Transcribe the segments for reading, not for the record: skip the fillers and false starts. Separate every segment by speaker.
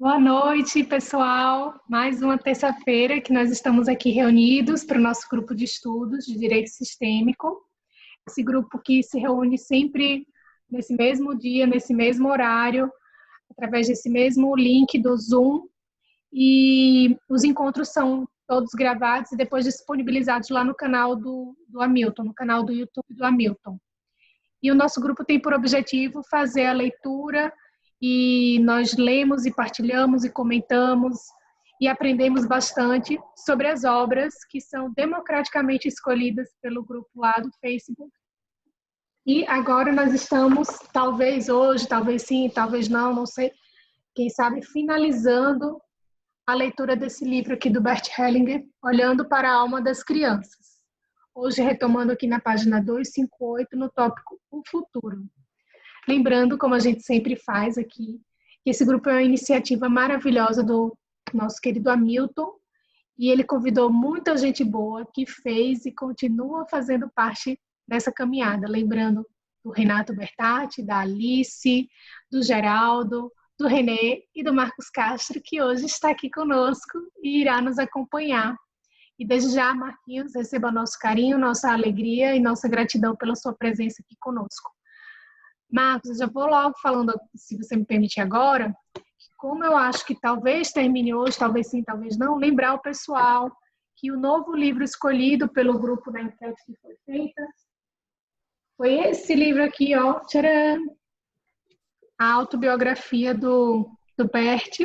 Speaker 1: Boa noite, pessoal. Mais uma terça-feira que nós estamos aqui reunidos para o nosso grupo de estudos de Direito Sistêmico. Esse grupo que se reúne sempre nesse mesmo dia, nesse mesmo horário, através desse mesmo link do Zoom. E os encontros são todos gravados e depois disponibilizados lá no canal do Hamilton, no canal do YouTube do Hamilton. E o nosso grupo tem por objetivo fazer a leitura e nós lemos e partilhamos e comentamos e aprendemos bastante sobre as obras que são democraticamente escolhidas pelo grupo lá do Facebook. E agora nós estamos, talvez hoje, talvez sim, talvez não, não sei, quem sabe, finalizando a leitura desse livro aqui do Bert Hellinger, Olhando para a Alma das Crianças. Hoje, retomando aqui na página 258, no tópico O Futuro. Lembrando, como a gente sempre faz aqui, que esse grupo é uma iniciativa maravilhosa do nosso querido Hamilton, e ele convidou muita gente boa que fez e continua fazendo parte dessa caminhada. Lembrando do Renato Bertatti, da Alice, do Geraldo, do Renê e do Marcos Castro, que hoje está aqui conosco e irá nos acompanhar. E desde já, Marquinhos, receba nosso carinho, nossa alegria e nossa gratidão pela sua presença aqui conosco. Marcos, eu já vou logo falando, se você me permite agora, como eu acho que talvez termine hoje, talvez sim, talvez não, lembrar o pessoal que o novo livro escolhido pelo grupo da enquete que foi feita foi esse livro aqui, ó, tcharam, a autobiografia do Bert.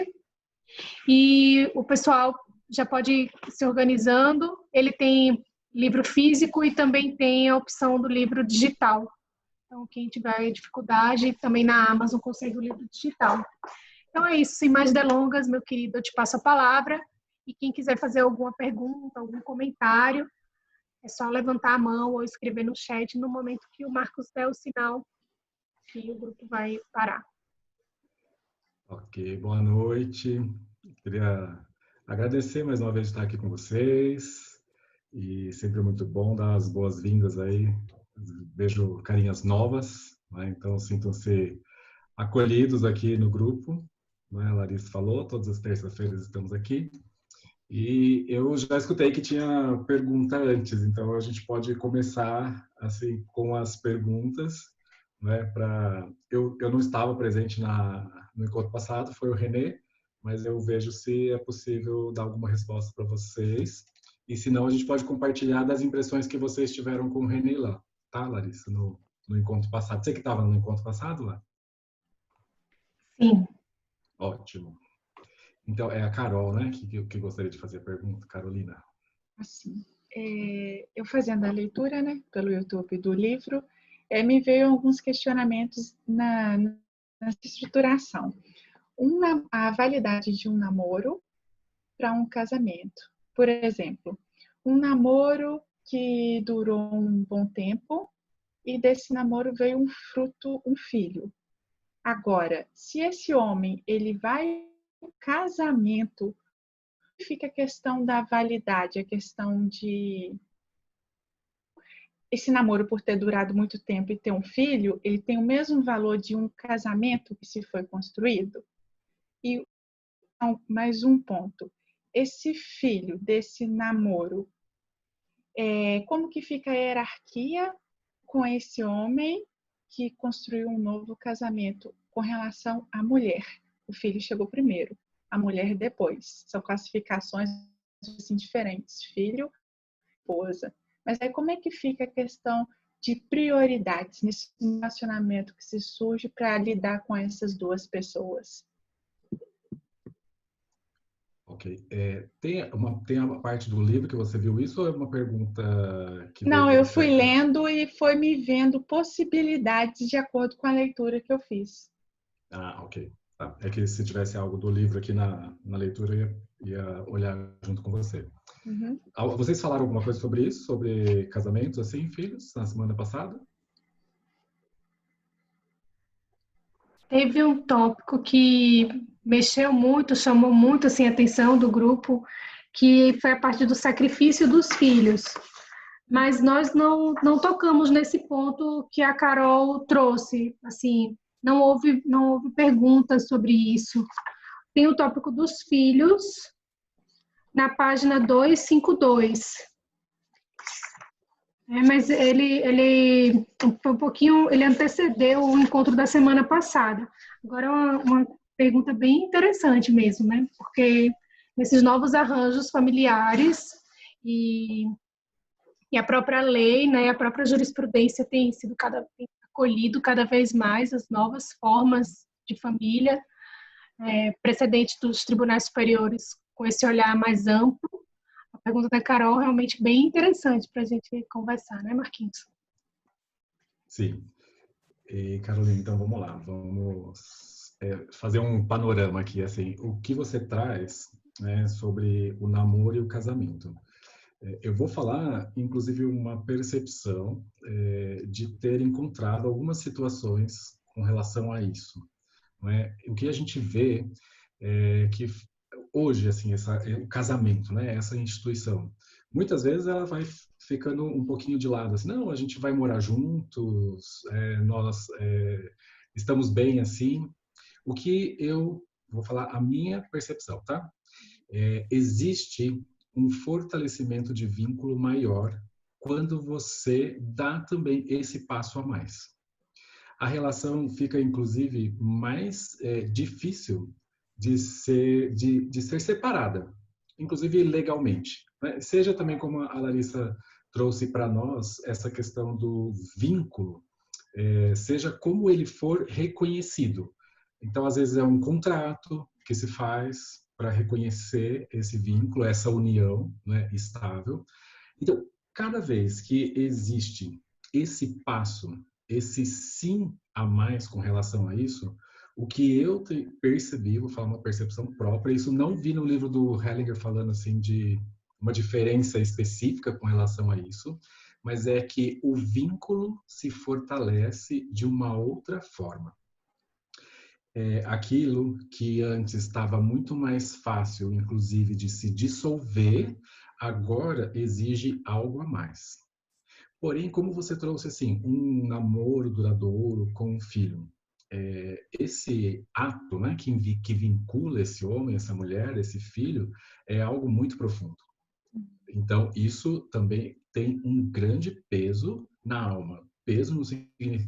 Speaker 1: E o pessoal já pode ir se organizando, ele tem livro físico e também tem a opção do livro digital. Então, quem tiver dificuldade, também na Amazon consegue o livro digital. Então é isso, sem mais delongas, meu querido, eu te passo a palavra. E quem quiser fazer alguma pergunta, algum comentário, é só levantar a mão ou escrever no chat no momento que o Marcos der o sinal que o grupo vai parar.
Speaker 2: Ok, boa noite. Queria agradecer mais uma vez de estar aqui com vocês. E sempre é muito bom dar as boas-vindas aí. Vejo carinhas novas, né? Então sintam-se acolhidos aqui no grupo. Né? A Larissa falou, todas as terças-feiras estamos aqui. E eu já escutei que tinha pergunta antes, então a gente pode começar assim com as perguntas. Né? Eu não estava presente no encontro passado, foi o Renê, mas eu vejo se é possível dar alguma resposta para vocês. E se não, a gente pode compartilhar das impressões que vocês tiveram com o Renê lá, tá, Larissa? No encontro passado. Você que estava no encontro passado lá?
Speaker 1: Sim.
Speaker 2: Ótimo. Então, é a Carol, né, que gostaria de fazer a pergunta. Carolina.
Speaker 3: Assim, eu fazendo a leitura, né, pelo YouTube do livro, me veio alguns questionamentos na estruturação. A validade de um namoro para um casamento. Por exemplo, um namoro que durou um bom tempo e desse namoro veio um fruto, um filho. Agora, se esse homem ele vai para o casamento, fica a questão da validade, a questão de esse namoro por ter durado muito tempo e ter um filho, ele tem o mesmo valor de um casamento que se foi construído? E mais um ponto, esse filho desse namoro, como que fica a hierarquia com esse homem que construiu um novo casamento com relação à mulher? O filho chegou primeiro, a mulher depois. São classificações assim, diferentes, filho, esposa. Mas aí como é que fica a questão de prioridades nesse relacionamento que se surge para lidar com essas duas pessoas?
Speaker 2: Ok. Tem a parte do livro que você viu isso ou é uma pergunta que
Speaker 3: Não, eu fui lendo e foi me vendo possibilidades de acordo com a leitura que eu fiz.
Speaker 2: Ah, ok. Tá. É que se tivesse algo do livro aqui na leitura, eu ia olhar junto com você.
Speaker 3: Uhum.
Speaker 2: Vocês falaram alguma coisa sobre isso? Sobre casamentos, assim, filhos, na semana passada?
Speaker 1: Teve um tópico que mexeu muito, chamou muito assim, a atenção do grupo, que foi a parte do sacrifício dos filhos. Mas nós não tocamos nesse ponto que a Carol trouxe. Assim, não houve perguntas sobre isso. tem o tópico dos filhos, na página 252. Mas ele um pouquinho, ele antecedeu o encontro da semana passada. Agora é uma pergunta bem interessante mesmo, né? Porque nesses novos arranjos familiares e a própria lei, né, a própria jurisprudência tem acolhido cada vez mais as novas formas de família, precedente dos tribunais superiores com esse olhar mais amplo. A pergunta da Carol é realmente bem interessante para a gente conversar, né, Marquinhos?
Speaker 2: Sim. E, Carolina, então vamos lá. Vamos fazer um panorama aqui. Assim, o que você traz, né, sobre o namoro e o casamento? Eu vou falar, inclusive, uma percepção de ter encontrado algumas situações com relação a isso. Não é? O que a gente vê é que hoje, assim, o casamento, né, essa instituição, muitas vezes ela vai ficando um pouquinho de lado, assim, não, a gente vai morar juntos, nós estamos bem assim. O que eu vou falar, a minha percepção, tá? Existe um fortalecimento de vínculo maior quando você dá também esse passo a mais. A relação fica, inclusive, mais difícil de ser separada, inclusive legalmente, né? Seja também como a Larissa trouxe para nós, essa questão do vínculo, seja como ele for reconhecido. Então, às vezes, é um contrato que se faz para reconhecer esse vínculo, essa união, né, estável. Então, cada vez que existe esse passo, esse sim a mais com relação a isso, o que eu percebi, vou falar uma percepção própria, isso não vi no livro do Hellinger falando assim de uma diferença específica com relação a isso, mas é que o vínculo se fortalece de uma outra forma. Aquilo que antes estava muito mais fácil, inclusive, de se dissolver, agora exige algo a mais. Porém, como você trouxe assim, um namoro duradouro com um filho, esse ato, né, que vincula esse homem, essa mulher, esse filho, é algo muito profundo. Então, isso também tem um grande peso na alma, peso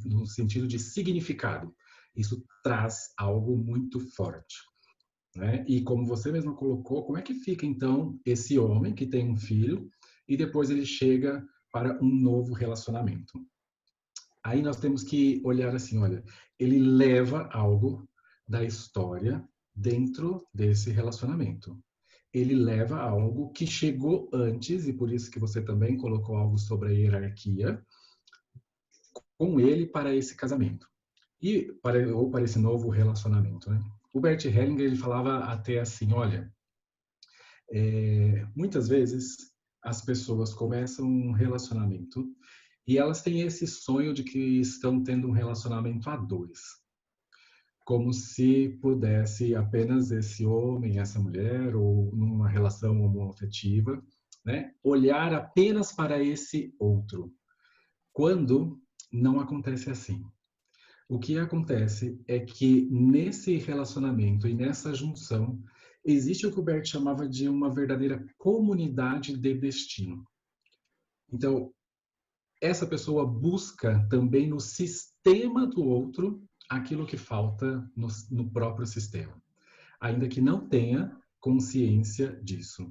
Speaker 2: no sentido de significado. Isso traz algo muito forte, né? E como você mesmo colocou, como é que fica então esse homem que tem um filho e depois ele chega para um novo relacionamento? Aí nós temos que olhar assim, olha, ele leva algo da história dentro desse relacionamento. Ele leva algo que chegou antes, e por isso que você também colocou algo sobre a hierarquia, com ele para esse casamento. Ou para esse novo relacionamento, né? O Bert Hellinger, ele falava até assim, olha, muitas vezes as pessoas começam um relacionamento e elas têm esse sonho de que estão tendo um relacionamento a dois. Como se pudesse apenas esse homem, essa mulher, ou numa relação homoafetiva, né, olhar apenas para esse outro. Quando não acontece assim. O que acontece é que nesse relacionamento e nessa junção, existe o que o Bert chamava de uma verdadeira comunidade de destino. Então, essa pessoa busca também no sistema do outro aquilo que falta no próprio sistema, ainda que não tenha consciência disso.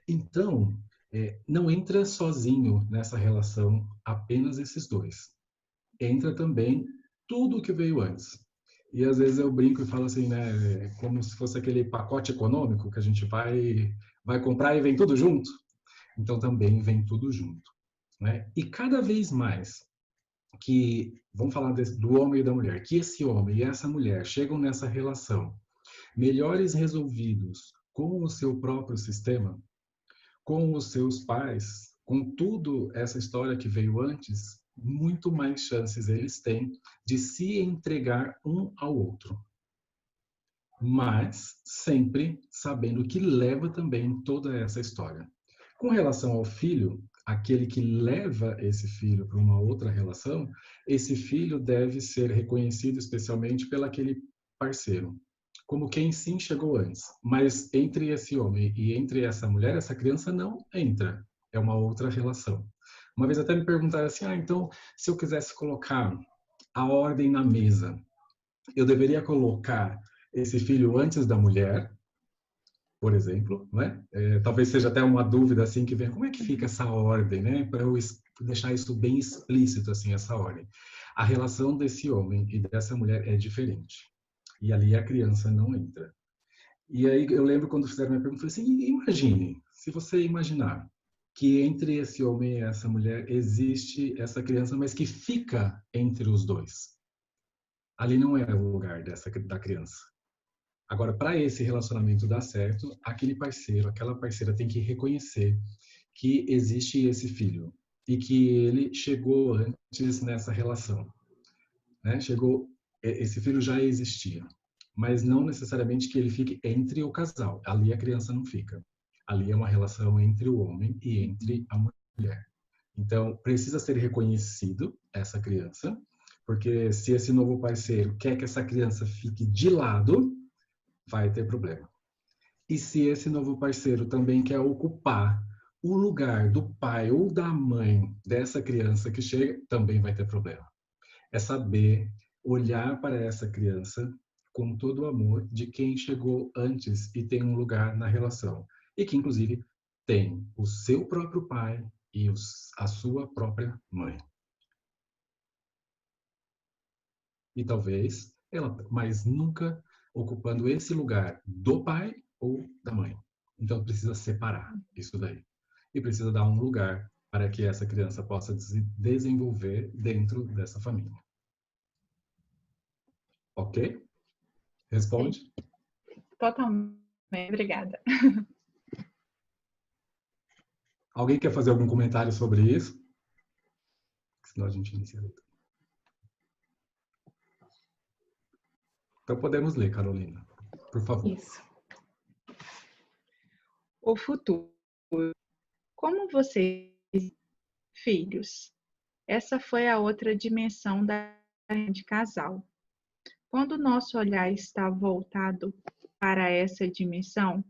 Speaker 2: Então, não entra sozinho nessa relação apenas esses dois. Entra também tudo o que veio antes. E às vezes eu brinco e falo assim, né, como se fosse aquele pacote econômico que a gente vai comprar e vem tudo junto. Então também vem tudo junto, né? E cada vez mais que, vamos falar do homem e da mulher, que esse homem e essa mulher chegam nessa relação melhores resolvidos com o seu próprio sistema, com os seus pais, com tudo essa história que veio antes, muito mais chances eles têm de se entregar um ao outro. Mas sempre sabendo que leva também toda essa história. Com relação ao filho, aquele que leva esse filho para uma outra relação, esse filho deve ser reconhecido especialmente pelo aquele parceiro, como quem sim chegou antes. Mas entre esse homem e entre essa mulher, essa criança não entra. É uma outra relação. Uma vez até me perguntaram assim, então, se eu quisesse colocar a ordem na mesa, eu deveria colocar esse filho antes da mulher, por exemplo, né? Talvez seja até uma dúvida assim que vem, como é que fica essa ordem, né? Para eu deixar isso bem explícito assim, essa ordem. A relação desse homem e dessa mulher é diferente. E ali a criança não entra. E aí eu lembro quando fizeram minha pergunta, eu falei assim, imagine, se você imaginar que entre esse homem e essa mulher existe essa criança, mas que fica entre os dois. Ali não é o lugar da criança. Agora, para esse relacionamento dar certo, aquele parceiro, aquela parceira tem que reconhecer que existe esse filho e que ele chegou antes nessa relação, né? Esse filho já existia, mas não necessariamente que ele fique entre o casal. Ali a criança não fica. Ali é uma relação entre o homem e entre a mulher. Então, precisa ser reconhecido essa criança, porque se esse novo parceiro quer que essa criança fique de lado, vai ter problema. E se esse novo parceiro também quer ocupar o lugar do pai ou da mãe dessa criança que chega, também vai ter problema. É saber olhar para essa criança com todo o amor de quem chegou antes e tem um lugar na relação. E que, inclusive, tem o seu próprio pai e a sua própria mãe. E talvez ela, mas nunca ocupando esse lugar do pai ou da mãe. Então precisa separar isso daí. E precisa dar um lugar para que essa criança possa se desenvolver dentro dessa família. Ok? Responde?
Speaker 3: Sim, totalmente. Obrigada.
Speaker 2: Alguém quer fazer algum comentário sobre isso? Senão a gente inicia. Então podemos ler, Carolina. Por favor.
Speaker 1: Isso.
Speaker 3: O futuro. Como vocês, filhos? Essa foi a outra dimensão da de casal. Quando o nosso olhar está voltado para essa dimensão,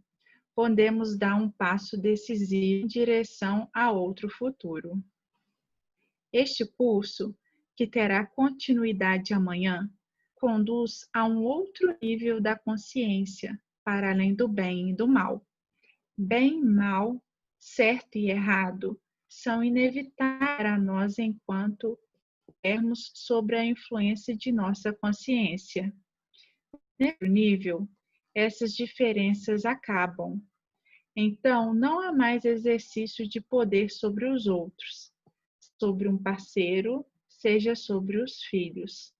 Speaker 3: podemos dar um passo decisivo em direção a outro futuro. Este curso, que terá continuidade amanhã, conduz a um outro nível da consciência, para além do bem e do mal. Bem e mal, certo e errado, são inevitáveis para nós enquanto estivermos sobre a influência de nossa consciência. Nesse nível, essas diferenças acabam. Então, não há mais exercício de poder sobre os outros, sobre um parceiro, seja sobre os filhos.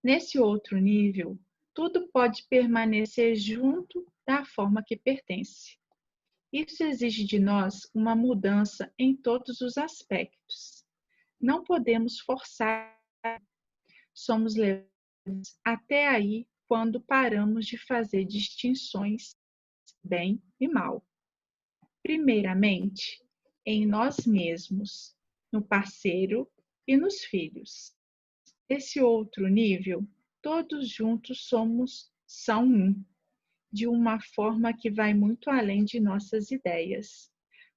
Speaker 3: Nesse outro nível, tudo pode permanecer junto da forma que pertence. Isso exige de nós uma mudança em todos os aspectos. Não podemos forçar, somos levados até aí quando paramos de fazer distinções bem e mal. Primeiramente, em nós mesmos, no parceiro e nos filhos. Esse outro nível, todos juntos são um, de uma forma que vai muito além de nossas ideias.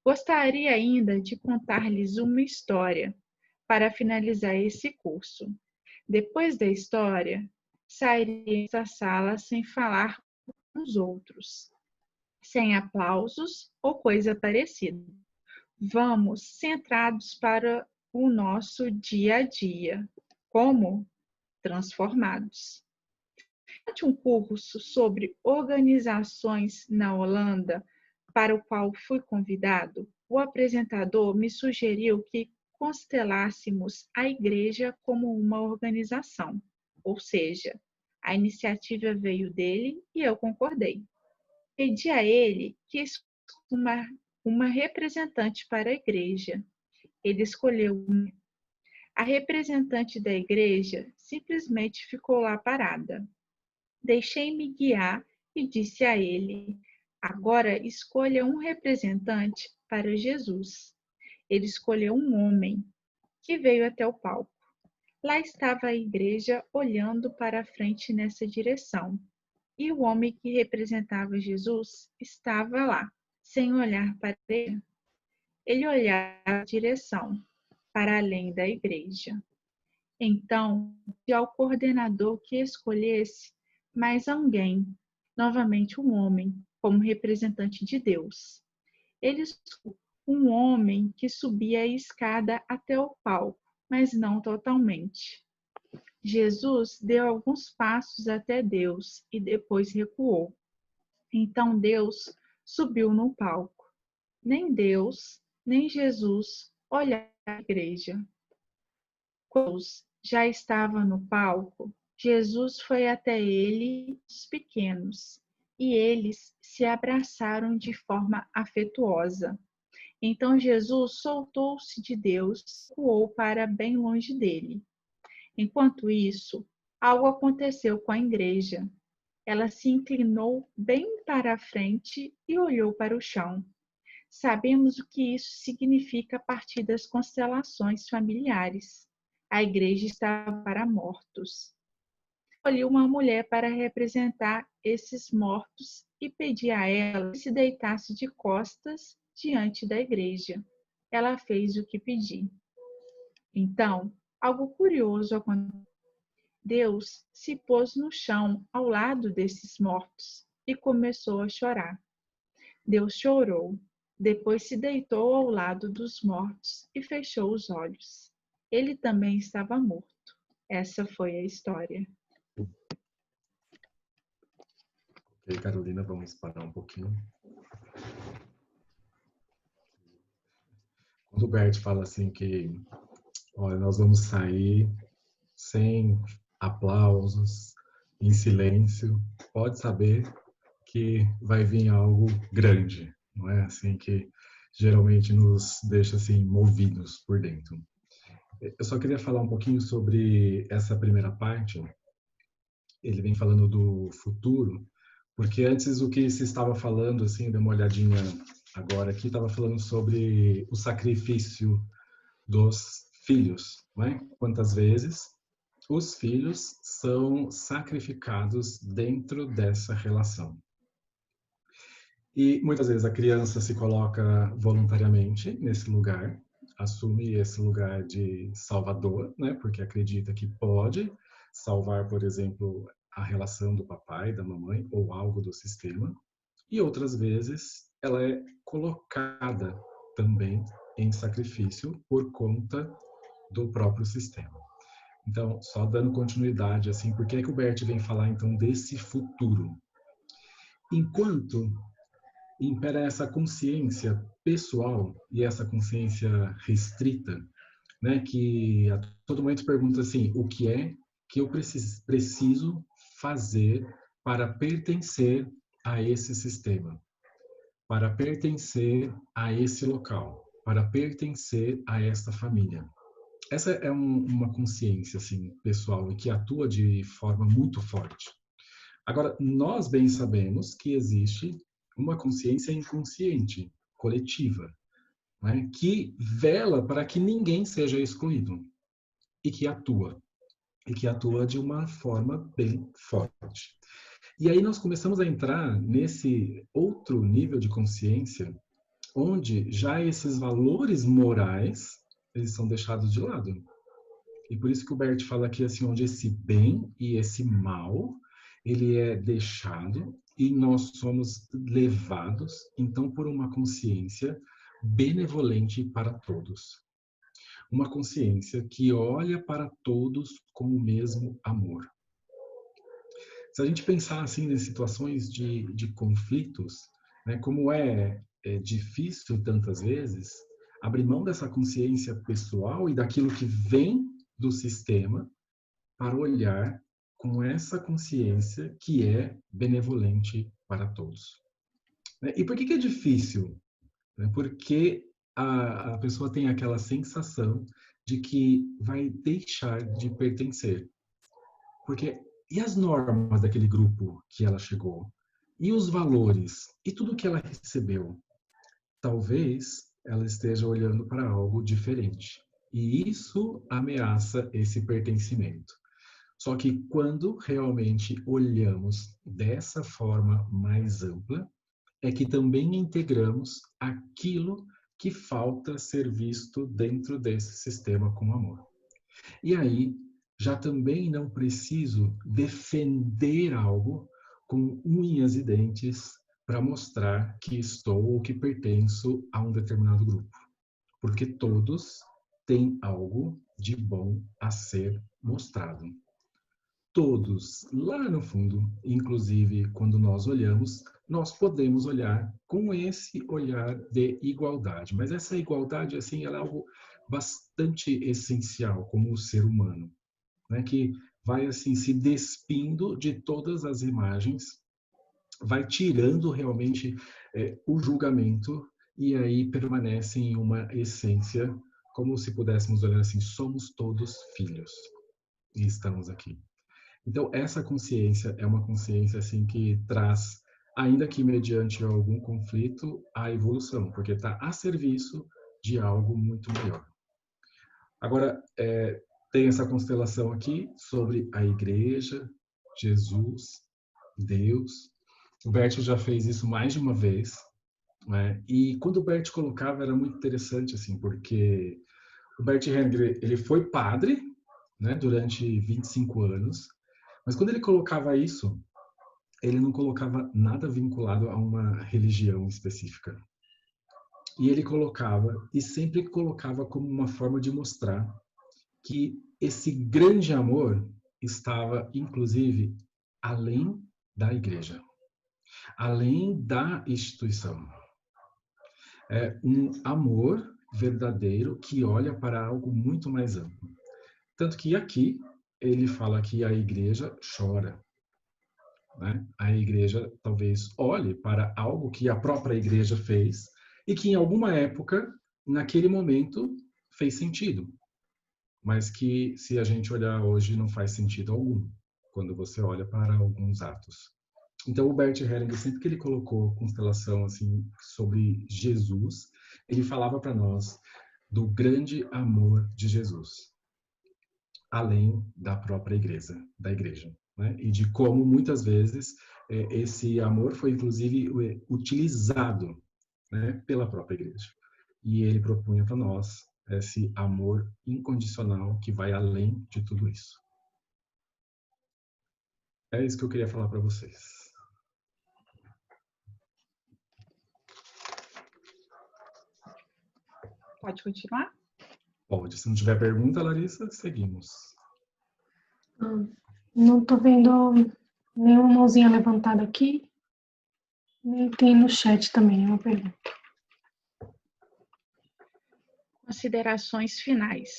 Speaker 3: Gostaria ainda de contar-lhes uma história para finalizar esse curso. Depois da história, sairíamos da sala sem falar com os outros, sem aplausos ou coisa parecida. Vamos centrados para o nosso dia a dia, como transformados. Durante um curso sobre organizações na Holanda, para o qual fui convidado, o apresentador me sugeriu que constelássemos a igreja como uma organização, ou seja, a iniciativa veio dele e eu concordei. Pedi a ele que escolhesse uma representante para a igreja. Ele escolheu uma. A representante da igreja simplesmente ficou lá parada. Deixei-me guiar e disse a ele: agora escolha um representante para Jesus. Ele escolheu um homem que veio até o palco. Lá estava a igreja olhando para a frente nessa direção. E o homem que representava Jesus estava lá, sem olhar para ele. Ele olhava a direção, para além da igreja. Então, pediu ao coordenador que escolhesse mais alguém, novamente um homem, como representante de Deus. Ele escolheu um homem que subia a escada até o palco, mas não totalmente. Jesus deu alguns passos até Deus e depois recuou. Então Deus subiu no palco. Nem Deus, nem Jesus olharam para a igreja. Quando já estava no palco, Jesus foi até ele, os pequenos, e eles se abraçaram de forma afetuosa. Então Jesus soltou-se de Deus e voou para bem longe dele. Enquanto isso, algo aconteceu com a igreja. Ela se inclinou bem para a frente e olhou para o chão. Sabemos o que isso significa a partir das constelações familiares. A igreja estava para mortos. Escolhi uma mulher para representar esses mortos e pedi a ela que se deitasse de costas diante da igreja. Ela fez o que pedi. Então, algo curioso aconteceu. Deus se pôs no chão ao lado desses mortos e começou a chorar. Deus chorou, depois se deitou ao lado dos mortos e fechou os olhos. Ele também estava morto. Essa foi a história.
Speaker 2: Ok, Carolina, vamos parar um pouquinho. Quando o Bert fala assim que, olha, nós vamos sair sem aplausos, em silêncio, pode saber que vai vir algo grande, não é assim que geralmente nos deixa assim movidos por dentro. Eu só queria falar um pouquinho sobre essa primeira parte. Ele vem falando do futuro, porque antes o que se estava falando, assim, dei uma olhadinha agora aqui, estava falando sobre o sacrifício dos filhos, não é? Quantas vezes os filhos são sacrificados dentro dessa relação. E muitas vezes a criança se coloca voluntariamente nesse lugar, assume esse lugar de salvador, né? Porque acredita que pode salvar, por exemplo, a relação do papai, da mamãe ou algo do sistema. E outras vezes ela é colocada também em sacrifício por conta do próprio sistema. Então, só dando continuidade, assim, por que é que o Bert vem falar então desse futuro? Enquanto impera essa consciência pessoal e essa consciência restrita, né, que a todo momento pergunta assim, o que é que eu preciso fazer para pertencer a esse sistema, para pertencer a esse local, para pertencer a esta família. Essa é uma consciência assim pessoal e que atua de forma muito forte. Agora, nós bem sabemos que existe uma consciência inconsciente, coletiva, né, que vela para que ninguém seja excluído e que atua de uma forma bem forte. E aí nós começamos a entrar nesse outro nível de consciência, onde já esses valores morais eles são deixados de lado. E por isso que o Bert fala aqui assim, onde esse bem e esse mal ele é deixado e nós somos levados, então, por uma consciência benevolente para todos. Uma consciência que olha para todos com o mesmo amor. Se a gente pensar assim em situações de conflitos, né, como é difícil tantas vezes abrir mão dessa consciência pessoal e daquilo que vem do sistema para olhar com essa consciência que é benevolente para todos. E por que é difícil? Porque a pessoa tem aquela sensação de que vai deixar de pertencer. Porque e as normas daquele grupo que ela chegou? E os valores? E tudo que ela recebeu? Talvez ela esteja olhando para algo diferente. E isso ameaça esse pertencimento. Só que quando realmente olhamos dessa forma mais ampla, é que também integramos aquilo que falta ser visto dentro desse sistema com amor. E aí, já também não preciso defender algo com unhas e dentes para mostrar que estou ou que pertenço a um determinado grupo. Porque todos têm algo de bom a ser mostrado. Todos, lá no fundo, inclusive quando nós olhamos, nós podemos olhar com esse olhar de igualdade. Mas essa igualdade, assim, ela é algo bastante essencial como o ser humano, né? Que vai, assim, se despindo de todas as imagens, vai tirando realmente o julgamento e aí permanece em uma essência, como se pudéssemos olhar assim, somos todos filhos e estamos aqui. Então, essa consciência é uma consciência assim que traz, ainda que mediante algum conflito, a evolução, porque está a serviço de algo muito maior. Agora, tem essa constelação aqui sobre a igreja, Jesus, Deus. O Bert já fez isso mais de uma vez, né? E quando o Bert colocava era muito interessante, assim, porque o Bert Hellinger, ele foi padre, né, durante 25 anos, mas quando ele colocava isso, ele não colocava nada vinculado a uma religião específica. E ele colocava, e sempre colocava como uma forma de mostrar que esse grande amor estava, inclusive, além da igreja, além da instituição. É um amor verdadeiro que olha para algo muito mais amplo. Tanto que aqui ele fala que a igreja chora, né? A igreja talvez olhe para algo que a própria igreja fez e que em alguma época, naquele momento, fez sentido, mas que se a gente olhar hoje não faz sentido algum, quando você olha para alguns atos. Então o Bert Hellinger, sempre que ele colocou constelação assim sobre Jesus, ele falava para nós do grande amor de Jesus, além da própria igreja, né? E de como muitas vezes esse amor foi inclusive utilizado, né, pela própria igreja. E ele propunha para nós esse amor incondicional que vai além de tudo isso. É isso que eu queria falar para vocês.
Speaker 3: Pode continuar?
Speaker 2: Pode. Se não tiver pergunta, Larissa, seguimos.
Speaker 1: Não estou vendo nenhuma mãozinha levantada aqui, nem tem no chat também uma pergunta.
Speaker 3: Considerações finais.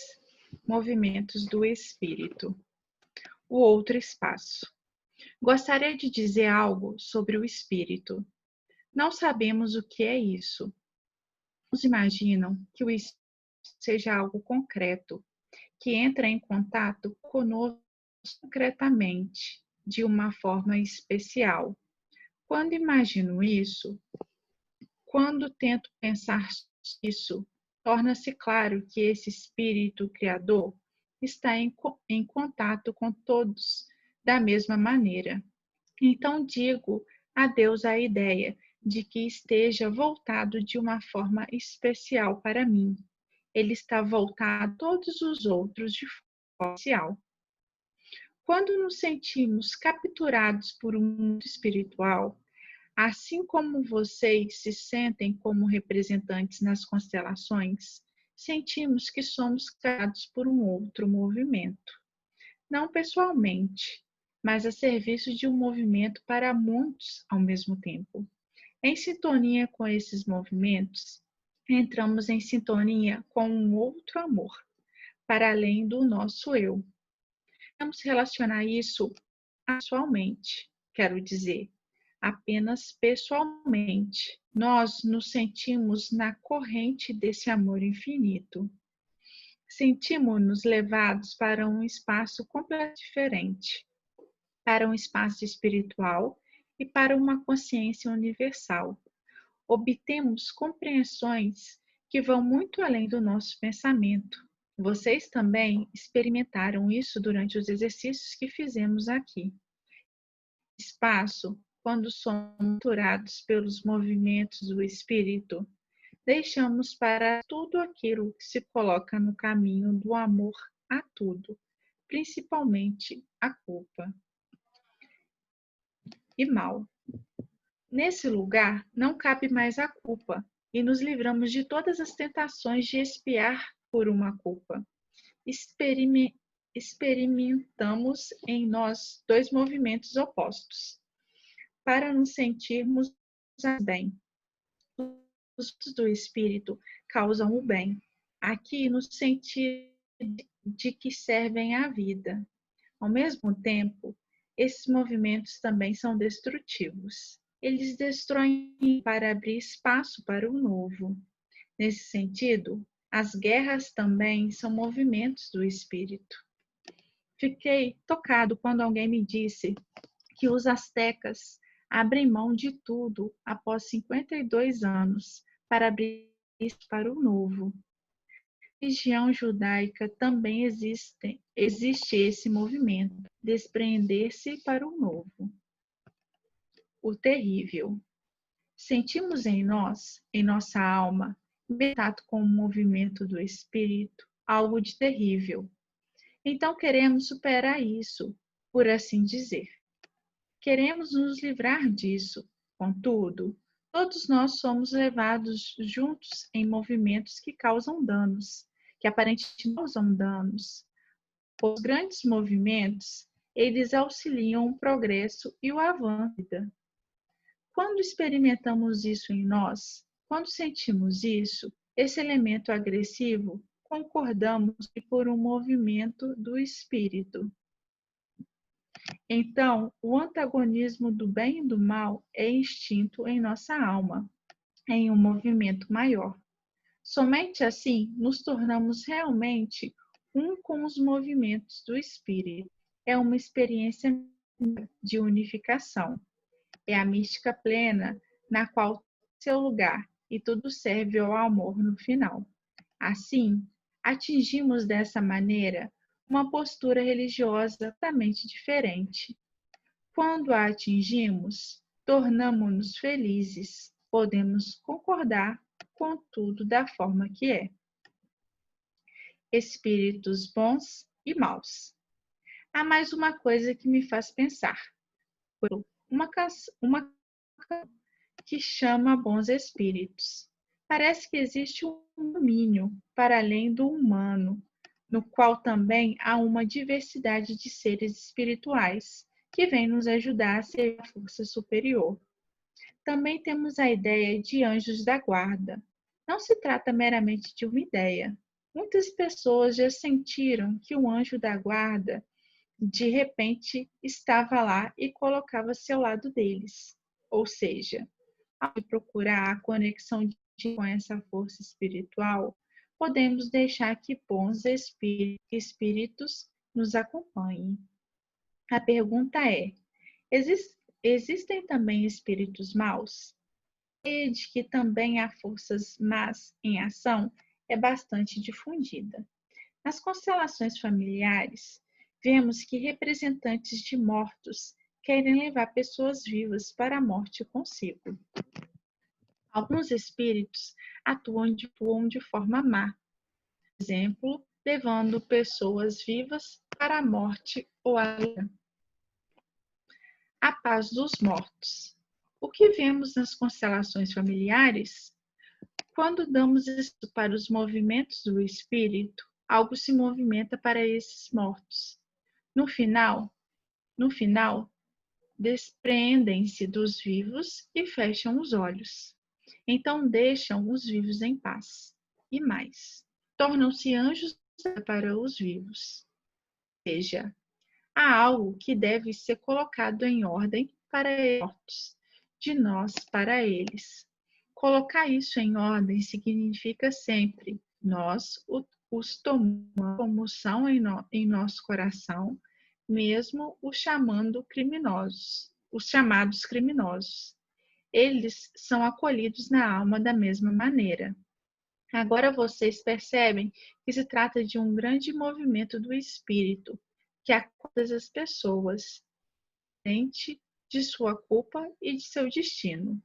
Speaker 3: Movimentos do espírito. O outro espaço. Gostaria de dizer algo sobre o espírito. Não sabemos o que é isso. Uns imaginam que o espírito seja algo concreto, que entra em contato conosco concretamente, de uma forma especial. Quando imagino isso, quando tento pensar isso, torna-se claro que esse espírito criador está em contato com todos da mesma maneira. Então digo adeus à ideia de que esteja voltado de uma forma especial para mim. Ele está voltado a todos os outros de forma especial. Quando nos sentimos capturados por um mundo espiritual, assim como vocês se sentem como representantes nas constelações, sentimos que somos criados por um outro movimento. Não pessoalmente, mas a serviço de um movimento para muitos ao mesmo tempo. Em sintonia com esses movimentos, entramos em sintonia com um outro amor, para além do nosso eu. Vamos relacionar isso pessoalmente, quero dizer, apenas pessoalmente. Nós nos sentimos na corrente desse amor infinito. Sentimos-nos levados para um espaço completamente diferente, para um espaço espiritual e para uma consciência universal. Obtemos compreensões que vão muito além do nosso pensamento. Vocês também experimentaram isso durante os exercícios que fizemos aqui. Espaço, quando somos aturados pelos movimentos do espírito, deixamos para tudo aquilo que se coloca no caminho do amor a tudo, principalmente a culpa e mal. Nesse lugar não cabe mais a culpa e nos livramos de todas as tentações de expiar por uma culpa. Experimentamos em nós dois movimentos opostos para nos sentirmos bem. Os do espírito causam o bem, aqui no sentido de que servem à vida. Ao mesmo tempo, esses movimentos também são destrutivos. Eles destroem para abrir espaço para o novo. Nesse sentido, as guerras também são movimentos do espírito. Fiquei tocado quando alguém me disse que os astecas abrem mão de tudo após 52 anos para abrir para o novo. Na religião judaica também existe esse movimento, despreender-se para o novo. O terrível. Sentimos em nós, em nossa alma, em contato com o movimento do espírito, algo de terrível. Então queremos superar isso, por assim dizer. Queremos nos livrar disso. Contudo, todos nós somos levados juntos em movimentos que causam danos, que aparentemente causam danos. Os grandes movimentos, eles auxiliam o progresso e o avanço. Quando experimentamos isso em nós, quando sentimos isso, esse elemento agressivo, concordamos por um movimento do espírito. Então, o antagonismo do bem e do mal é instinto em nossa alma, em um movimento maior. Somente assim nos tornamos realmente um com os movimentos do espírito. É uma experiência de unificação. É a mística plena na qual seu lugar e tudo serve ao amor no final. Assim, atingimos dessa maneira uma postura religiosa totalmente diferente. Quando a atingimos, tornamo-nos felizes, podemos concordar com tudo da forma que é. Espíritos bons e maus. Há mais uma coisa que me faz pensar. Uma canção que chama bons espíritos. Parece que existe um domínio para além do humano, no qual também há uma diversidade de seres espirituais que vem nos ajudar a ser a força superior. Também temos a ideia de anjos da guarda. Não se trata meramente de uma ideia. Muitas pessoas já sentiram que o anjo da guarda de repente estava lá e colocava-se ao lado deles. Ou seja, ao procurar a conexão com essa força espiritual, podemos deixar que bons espíritos nos acompanhem. A pergunta é: existem também espíritos maus? A ideia de que também há forças más em ação é bastante difundida. Nas constelações familiares, vemos que representantes de mortos querem levar pessoas vivas para a morte consigo. Alguns espíritos atuam de forma má, por exemplo, levando pessoas vivas para a morte ou a paz dos mortos. O que vemos nas constelações familiares? Quando damos isso para os movimentos do espírito, algo se movimenta para esses mortos. No final, despreendem-se dos vivos e fecham os olhos. Então deixam os vivos em paz. E mais, tornam-se anjos para os vivos. Ou seja, há algo que deve ser colocado em ordem para os mortos, de nós para eles. Colocar isso em ordem significa sempre nós os tomamos como são em nosso coração, mesmo os chamados criminosos. Eles são acolhidos na alma da mesma maneira. Agora vocês percebem que se trata de um grande movimento do espírito que acorda as pessoas, ciente de sua culpa e de seu destino.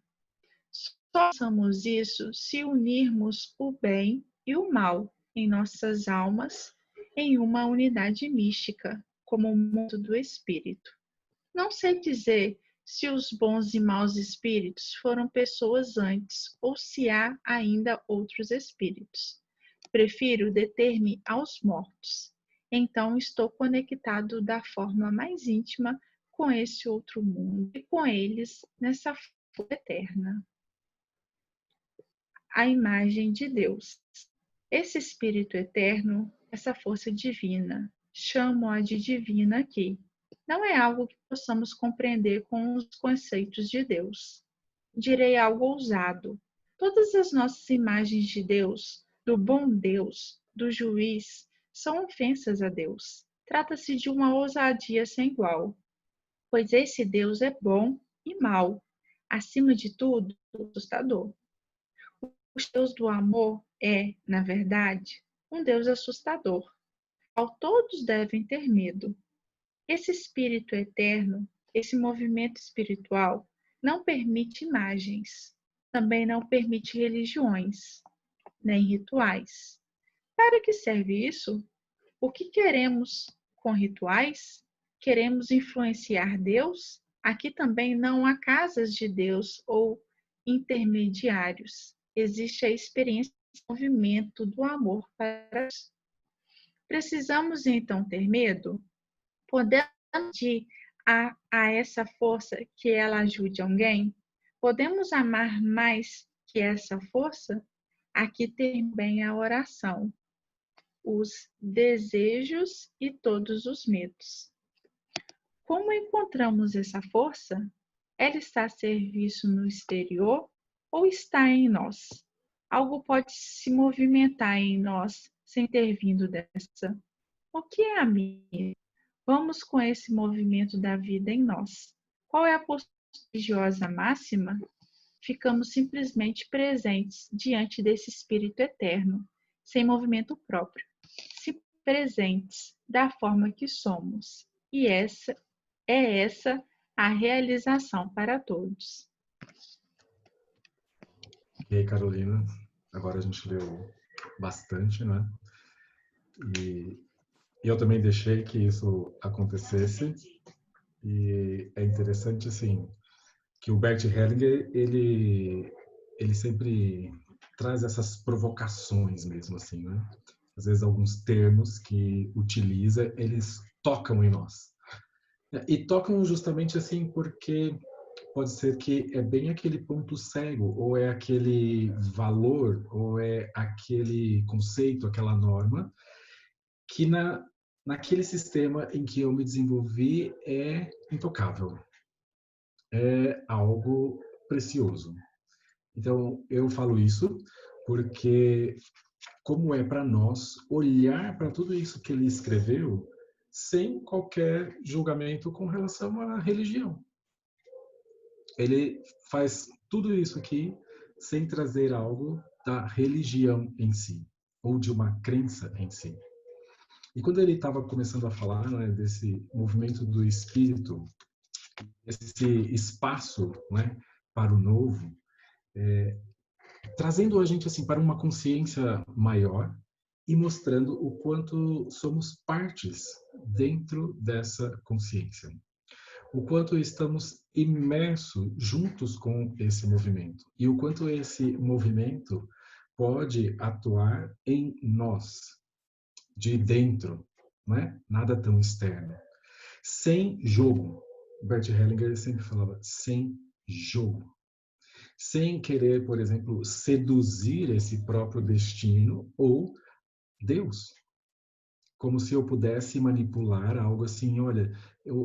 Speaker 3: Só façamos isso se unirmos o bem e o mal em nossas almas em uma unidade mística, como o mundo do espírito. Não sei dizer se os bons e maus espíritos foram pessoas antes ou se há ainda outros espíritos. Prefiro deter-me aos mortos. Então estou conectado da forma mais íntima com esse outro mundo e com eles nessa força eterna. A imagem de Deus. Esse Espírito eterno, essa força divina, chamo-a de divina aqui. Não é algo que possamos compreender com os conceitos de Deus. Direi algo ousado. Todas as nossas imagens de Deus, do bom Deus, do juiz, são ofensas a Deus. Trata-se de uma ousadia sem igual, pois esse Deus é bom e mau, acima de tudo, assustador. O Deus do amor é, na verdade, um Deus assustador, ao todos devem ter medo. Esse espírito eterno, esse movimento espiritual, não permite imagens, também não permite religiões, nem rituais. Para que serve isso? O que queremos com rituais? Queremos influenciar Deus? Aqui também não há casas de Deus ou intermediários. Existe a experiência do movimento do amor para Deus. Precisamos então ter medo? Podemos pedir a essa força que ela ajude alguém? Podemos amar mais que essa força? Aqui também a oração, os desejos e todos os medos. Como encontramos essa força? Ela está a serviço no exterior ou está em nós? Algo pode se movimentar em nós sem ter vindo dessa. O que é a minha? Vamos com esse movimento da vida em nós. Qual é a postura religiosa máxima? Ficamos simplesmente presentes diante desse Espírito eterno, sem movimento próprio, se presentes da forma que somos. E essa a realização para todos.
Speaker 2: E aí, Carolina, agora a gente leu bastante, né? E eu também deixei que isso acontecesse. E é interessante, assim, que o Bert Hellinger, ele sempre traz essas provocações mesmo, assim, né? Às vezes alguns termos que utiliza, eles tocam em nós. E tocam justamente assim porque pode ser que é bem aquele ponto cego, ou é aquele valor, ou é aquele conceito, aquela norma, que naquele sistema em que eu me desenvolvi é intocável. É algo precioso. Então, eu falo isso porque, como é para nós olhar para tudo isso que ele escreveu sem qualquer julgamento com relação à religião. Ele faz tudo isso aqui sem trazer algo da religião em si, ou de uma crença em si. E quando ele estava começando a falar, né, desse movimento do espírito, esse espaço, né, para o novo, trazendo a gente assim para uma consciência maior e mostrando o quanto somos partes dentro dessa consciência. O quanto estamos imersos juntos com esse movimento e o quanto esse movimento pode atuar em nós, de dentro, não é? Nada tão externo. Sem jogo. Bert Hellinger sempre falava sem jogo. Sem querer, por exemplo, seduzir esse próprio destino ou Deus. Como se eu pudesse manipular algo assim, olha,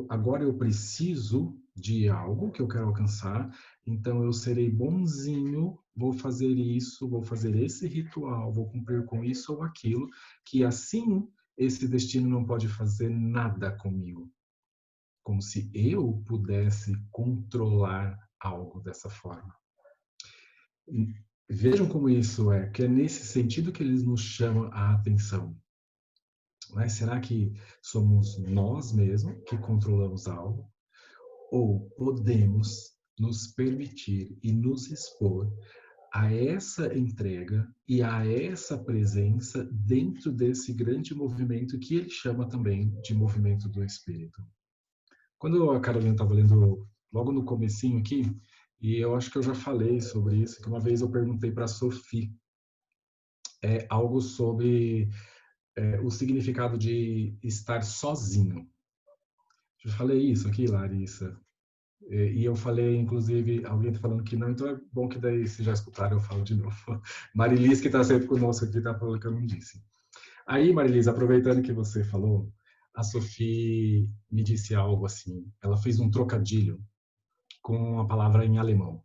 Speaker 2: agora eu preciso de algo que eu quero alcançar, então eu serei bonzinho, vou fazer isso, vou fazer esse ritual, vou cumprir com isso ou aquilo, que assim esse destino não pode fazer nada comigo. Como se eu pudesse controlar algo dessa forma. Vejam como isso que é nesse sentido que eles nos chamam a atenção. Né? Será que somos nós mesmos que controlamos algo? Ou podemos nos permitir e nos expor a essa entrega e a essa presença dentro desse grande movimento que ele chama também de movimento do Espírito? Quando a Carolina estava lendo logo no comecinho aqui, e eu acho que eu já falei sobre isso, que uma vez eu perguntei para a Sophie algo sobre o significado de estar sozinho. Eu falei isso aqui, Larissa. E eu falei, inclusive, alguém está falando que não, então é bom que daí, se já escutaram, eu falo de novo. Marilis, que está sempre conosco aqui, está falando que eu não disse. Aí, Marilis, aproveitando que você falou, a Sophie me disse algo assim. Ela fez um trocadilho com a palavra em alemão.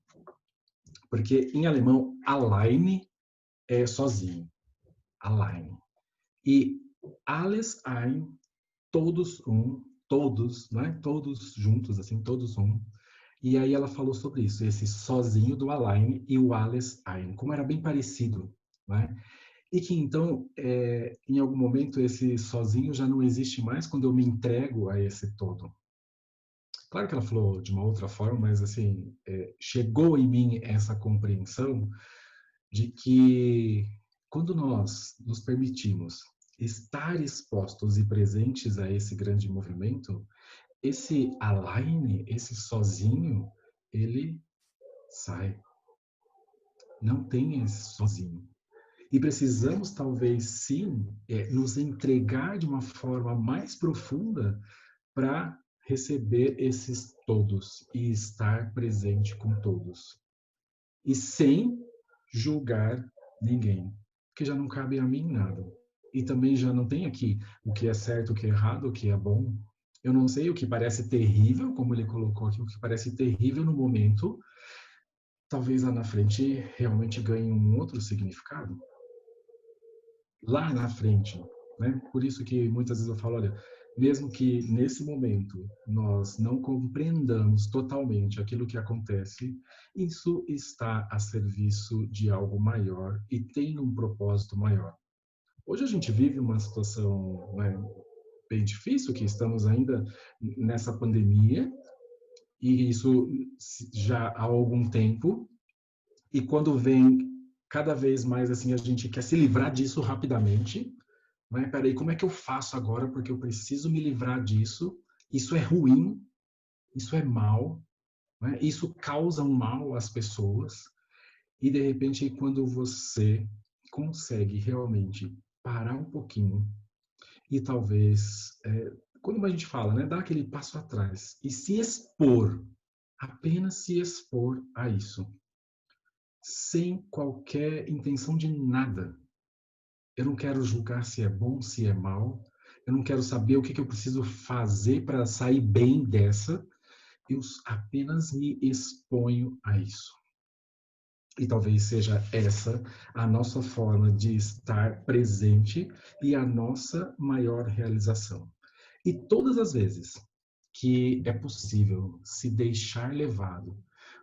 Speaker 2: Porque em alemão, alleine é sozinho. Alleine. E alles ein, todos um, todos, né? Todos juntos, assim, todos um. E aí ela falou sobre isso, esse sozinho do Alleine e o alles ein, como era bem parecido, né? E que então, em algum momento, esse sozinho já não existe mais quando eu me entrego a esse todo. Claro que ela falou de uma outra forma, mas assim, chegou em mim essa compreensão de que quando nós nos permitimos estar expostos e presentes a esse grande movimento, esse Alleine, esse sozinho, ele sai. Não tem esse sozinho. E precisamos, talvez, sim, nos entregar de uma forma mais profunda para receber esses todos e estar presente com todos. E sem julgar ninguém, porque já não cabe a mim nada. E também já não tem aqui o que é certo, o que é errado, o que é bom. Eu não sei o que parece terrível, como ele colocou aqui, o que parece terrível no momento, talvez lá na frente realmente ganhe um outro significado. Lá na frente, né? Por isso que muitas vezes eu falo, olha, mesmo que nesse momento nós não compreendamos totalmente aquilo que acontece, isso está a serviço de algo maior e tem um propósito maior. Hoje a gente vive uma situação, né, bem difícil, que estamos ainda nessa pandemia, e isso já há algum tempo, e quando vem cada vez mais assim, a gente quer se livrar disso rapidamente. Mas peraí, como é que eu faço agora? Porque eu preciso me livrar disso. Isso é ruim, isso é mal, né? Isso causa um mal às pessoas. E de repente, quando você consegue realmente parar um pouquinho e talvez, quando a gente fala, né, dar aquele passo atrás e se expor, apenas se expor a isso, sem qualquer intenção de nada. Eu não quero julgar se é bom, se é mal. Eu não quero saber o que eu preciso fazer para sair bem dessa. Eu apenas me exponho a isso. E talvez seja essa a nossa forma de estar presente e a nossa maior realização. E todas as vezes que é possível se deixar levado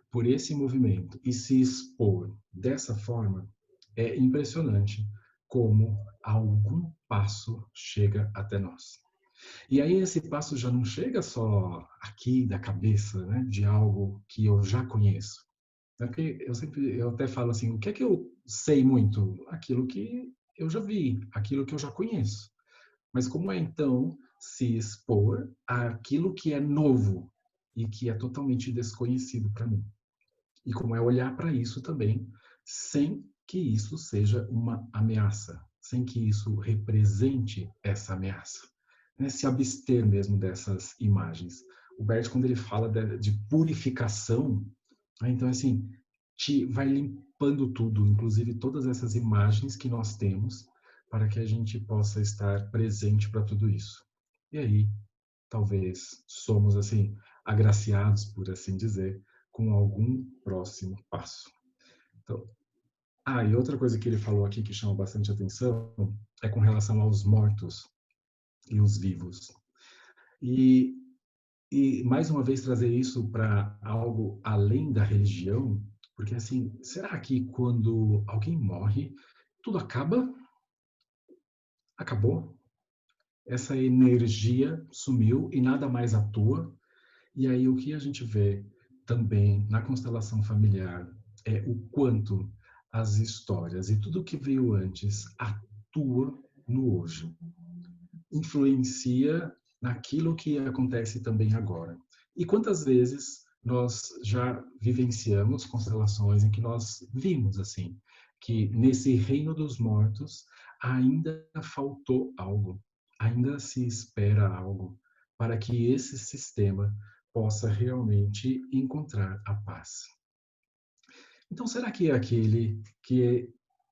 Speaker 2: por esse movimento e se expor dessa forma, é impressionante como algum passo chega até nós. E aí esse passo já não chega só aqui da cabeça, né, de algo que eu já conheço. Porque eu até falo assim, o que é que eu sei muito? Aquilo que eu já vi, aquilo que eu já conheço. Mas como é então se expor àquilo que é novo e que é totalmente desconhecido para mim? E como é olhar para isso também, sem que isso seja uma ameaça, sem que isso represente essa ameaça. Né? Se abster mesmo dessas imagens. O Bert, quando ele fala de purificação, então assim, vai limpando tudo, inclusive todas essas imagens que nós temos, para que a gente possa estar presente para tudo isso. E aí, talvez somos assim agraciados, por assim dizer, com algum próximo passo. Então, e outra coisa que ele falou aqui que chama bastante atenção é com relação aos mortos e os vivos. E mais uma vez trazer isso para algo além da religião, Porque assim, será que quando alguém morre, tudo acaba? Acabou? Essa energia sumiu e nada mais atua? E aí o que a gente vê também na constelação familiar é o quanto as histórias e tudo que veio antes atua no hoje, influencia naquilo que acontece também agora. E quantas vezes nós já vivenciamos constelações em que nós vimos assim, que nesse reino dos mortos ainda faltou algo, ainda se espera algo para que esse sistema possa realmente encontrar a paz. Então, será que é aquele que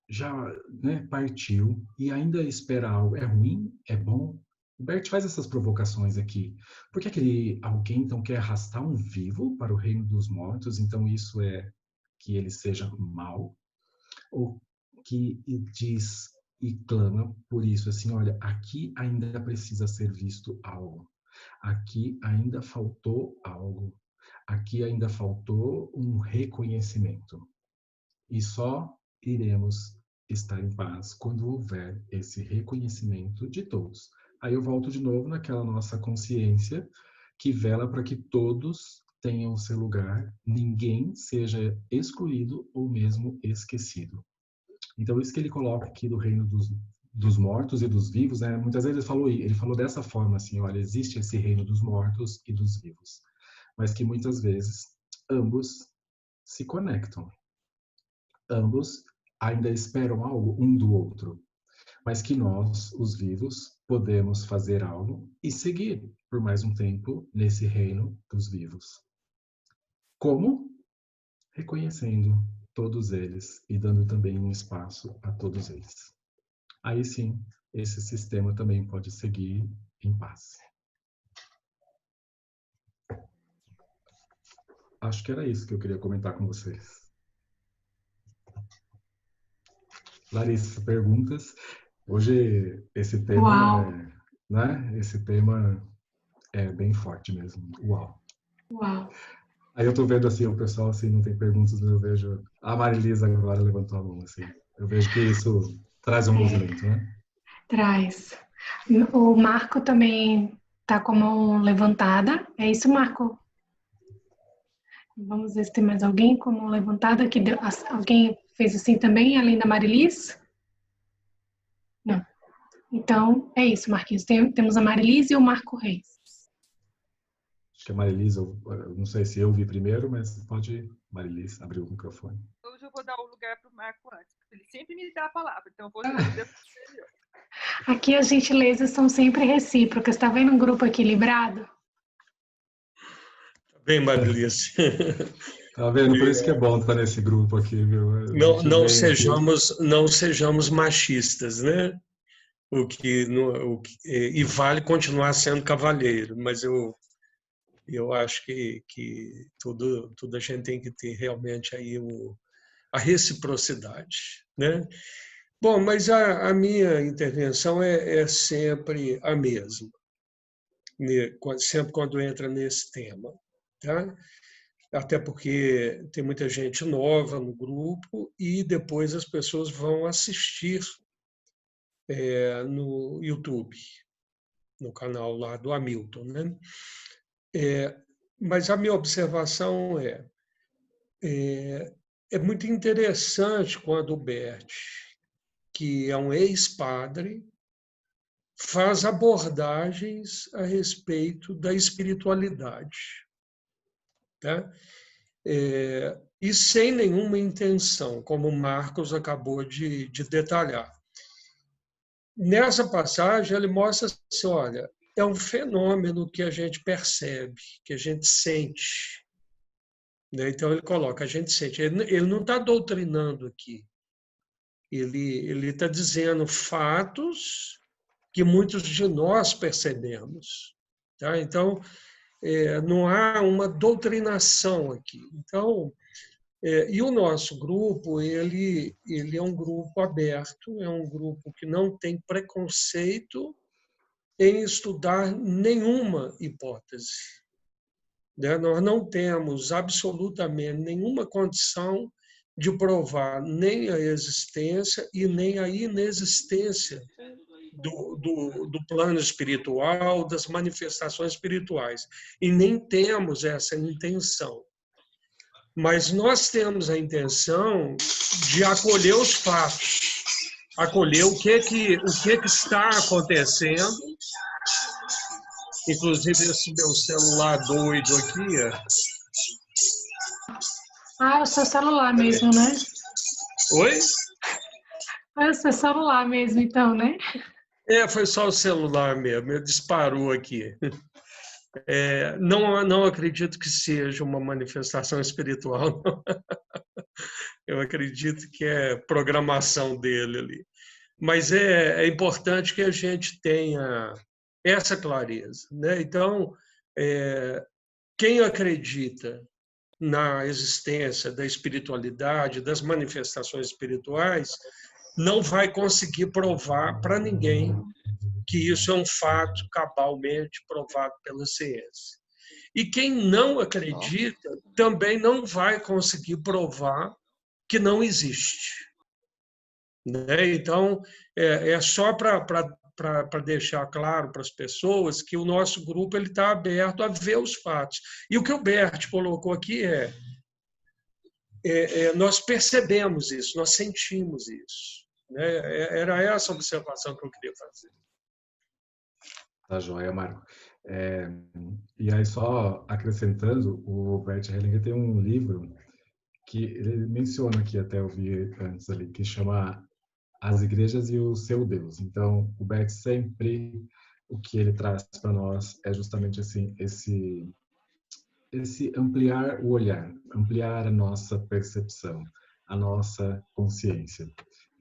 Speaker 2: já, né, partiu e ainda espera algo é ruim? É bom? O Bert faz essas provocações aqui. Por que aquele alguém então quer arrastar um vivo para o reino dos mortos? Então isso é que ele seja mau? Ou que diz e clama por isso assim, olha, aqui ainda precisa ser visto algo. Aqui ainda faltou algo. Aqui ainda faltou um reconhecimento. E só iremos estar em paz quando houver esse reconhecimento de todos. Aí eu volto de novo naquela nossa consciência que vela para que todos tenham seu lugar, ninguém seja excluído ou mesmo esquecido. Então isso que ele coloca aqui do reino dos mortos e dos vivos, né? Muitas vezes ele falou dessa forma assim, olha, existe esse reino dos mortos e dos vivos, mas que muitas vezes ambos se conectam. Ambos ainda esperam algo um do outro, mas que nós, os vivos, podemos fazer algo e seguir por mais um tempo nesse reino dos vivos. Como? Reconhecendo todos eles e dando também um espaço a todos eles. Aí sim, esse sistema também pode seguir em paz. Acho que era isso que eu queria comentar com vocês. Larissa, perguntas? Hoje esse tema
Speaker 1: Uau!
Speaker 2: né? Esse tema é bem forte mesmo. Uau!
Speaker 1: Uau!
Speaker 2: Aí eu tô vendo assim, o pessoal assim não tem perguntas, mas eu vejo a Marilisa agora levantou a mão assim. Eu vejo que isso traz um movimento, né?
Speaker 1: Traz. O Marco também está com a mão levantada. É isso, Marco? Vamos ver se tem mais alguém com a mão levantada. Que deu, alguém fez assim também, além da Marilis? Não. Então, é isso, Marquinhos. Temos a Marilis e o Marco Reis.
Speaker 2: Acho que a Marilisa, eu não sei se eu vi primeiro, mas pode, Marilisa, abrir o microfone.
Speaker 4: Hoje eu vou dar o lugar para o Marco antes, porque ele sempre me dá a palavra, então eu vou responder.
Speaker 1: Aqui as gentilezas são sempre recíprocas. Está vendo um grupo equilibrado?
Speaker 5: Bem, Marilisa.
Speaker 2: Tá vendo? Por isso que é bom estar nesse grupo aqui, viu?
Speaker 5: Não sejamos machistas, né? E vale continuar sendo cavalheiro, mas eu acho que tudo a gente tem que ter realmente aí a reciprocidade, né? Bom, mas a minha intervenção é sempre a mesma, né? Sempre quando entra nesse tema, tá? Até porque tem muita gente nova no grupo e depois as pessoas vão assistir no YouTube, no canal lá do Hamilton, né? Mas a minha observação é muito interessante quando o Bert, que é um ex-padre, faz abordagens a respeito da espiritualidade, tá? E sem nenhuma intenção, como o Marcos acabou de detalhar. Nessa passagem, ele mostra assim, olha, é um fenômeno que a gente percebe, que a gente sente. Então, ele coloca, a gente sente. Ele não está doutrinando aqui. Ele está dizendo fatos que muitos de nós percebemos. Tá? Então, não há uma doutrinação aqui. Então, e o nosso grupo, ele é um grupo aberto, é um grupo que não tem preconceito em estudar nenhuma hipótese. Nós não temos absolutamente nenhuma condição de provar nem a existência e nem a inexistência do plano espiritual, das manifestações espirituais. E nem temos essa intenção. Mas nós temos a intenção de acolher os fatos, acolher o que está acontecendo. Inclusive, esse meu celular doido aqui.
Speaker 1: Ah, é o seu celular mesmo, né?
Speaker 5: Oi?
Speaker 1: É o seu celular mesmo, então, né?
Speaker 5: Foi só o celular mesmo, ele disparou aqui. Não acredito que seja uma manifestação espiritual, não. Eu acredito que é programação dele ali. Mas é importante que a gente tenha essa clareza, né? Então, quem acredita na existência da espiritualidade, das manifestações espirituais, não vai conseguir provar para ninguém que isso é um fato cabalmente provado pela ciência. E quem não acredita também não vai conseguir provar que não existe. Né? Então, é só para deixar claro para as pessoas que o nosso grupo está aberto a ver os fatos. E o que o Bert colocou aqui nós percebemos isso, nós sentimos isso. Né? Era essa observação que eu queria fazer.
Speaker 2: Tá joia, Marco. E aí, só acrescentando, o Bert Hellinger tem um livro que ele menciona aqui, até eu vi antes ali, que chama As Igrejas e o Seu Deus. Então, o Bert sempre, o que ele traz para nós é justamente assim, esse ampliar o olhar, ampliar a nossa percepção, a nossa consciência.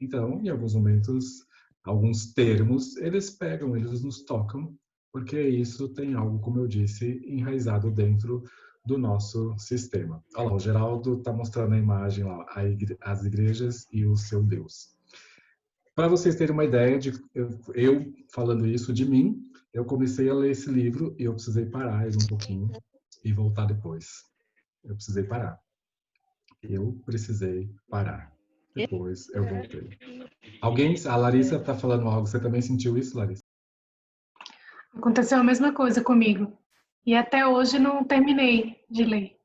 Speaker 2: Então, em alguns momentos, alguns termos, eles nos tocam, porque isso tem algo, como eu disse, enraizado dentro do nosso sistema. Olha lá, o Geraldo está mostrando a imagem lá, as igrejas e o seu Deus. Para vocês terem uma ideia de eu falando isso de mim, eu comecei a ler esse livro e eu precisei parar ele um pouquinho e voltar depois. Eu precisei parar. Depois eu voltei. A Larissa está falando algo. Você também sentiu isso, Larissa?
Speaker 1: Aconteceu a mesma coisa comigo. E até hoje não terminei de ler.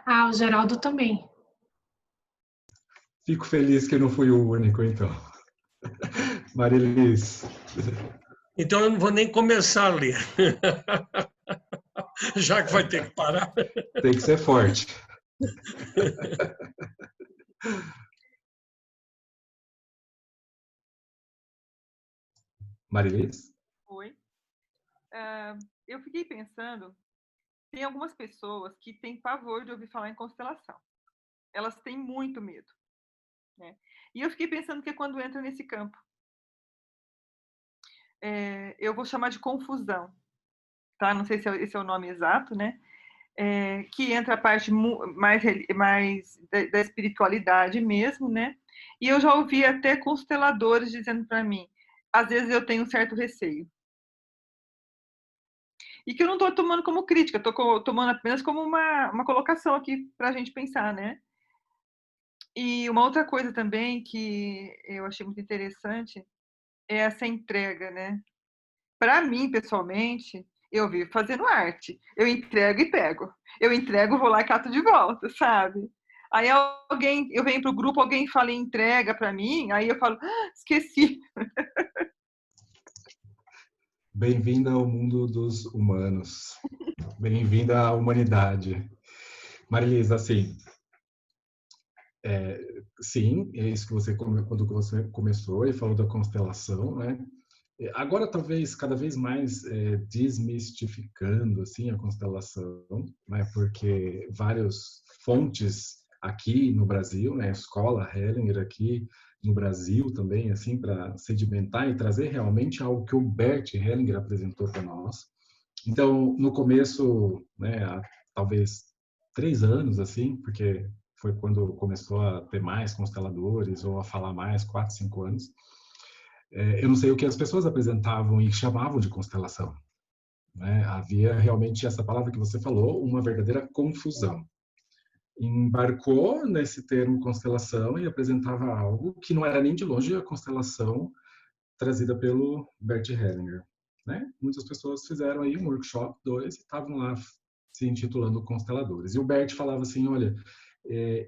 Speaker 1: Ah, o Geraldo também.
Speaker 2: Fico feliz que eu não fui o único, então. Marilis.
Speaker 5: Então eu não vou nem começar a ler. Já que vai ter que parar.
Speaker 2: Tem que ser forte. Marilis?
Speaker 4: Oi. Eu fiquei pensando, tem algumas pessoas que têm pavor de ouvir falar em constelação. Elas têm muito medo. Né? E eu fiquei pensando que quando entra nesse campo, eu vou chamar de confusão, tá? Não sei se esse é o nome exato, né? Que entra a parte mais da espiritualidade mesmo, né? E eu já ouvi até consteladores dizendo para mim, às vezes eu tenho um certo receio. E que eu não estou tomando como crítica, estou tomando apenas como uma colocação aqui para a gente pensar, né? E uma outra coisa também que eu achei muito interessante é essa entrega, né? Para mim, pessoalmente, eu vivo fazendo arte. Eu entrego e pego. Eu entrego, vou lá e cato de volta, sabe? Aí eu venho para o grupo, alguém fala em entrega para mim, aí eu falo, esqueci.
Speaker 2: Bem-vinda ao mundo dos humanos. Bem-vinda à humanidade. Marilis, assim, sim, é isso que quando você começou e falou da constelação, né? Agora, talvez, cada vez mais desmistificando assim, a constelação, né? Porque várias fontes aqui no Brasil, né? A escola Hellinger aqui no Brasil também, assim, para sedimentar e trazer realmente algo que o Bert Hellinger apresentou para nós. Então, no começo, né, há talvez 3 anos, assim, porque foi quando começou a ter mais consteladores ou a falar mais, 4, 5 anos. Eu não sei o que as pessoas apresentavam e chamavam de constelação. Né? Havia realmente essa palavra que você falou, uma verdadeira confusão. embarcou nesse termo constelação e apresentava algo que não era nem de longe a constelação trazida pelo Bert Hellinger, né? Muitas pessoas fizeram aí um workshop, 2, e estavam lá se intitulando Consteladores. E o Bert falava assim, olha,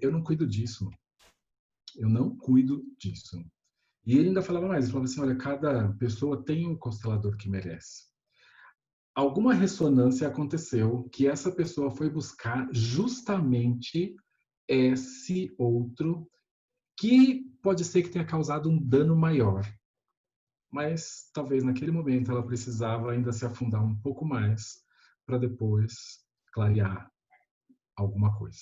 Speaker 2: eu não cuido disso. Eu não cuido disso. E ele ainda falava mais, ele falava assim, olha, cada pessoa tem um constelador que merece. Alguma ressonância aconteceu que essa pessoa foi buscar justamente esse outro que pode ser que tenha causado um dano maior. Mas talvez naquele momento ela precisava ainda se afundar um pouco mais para depois clarear alguma coisa.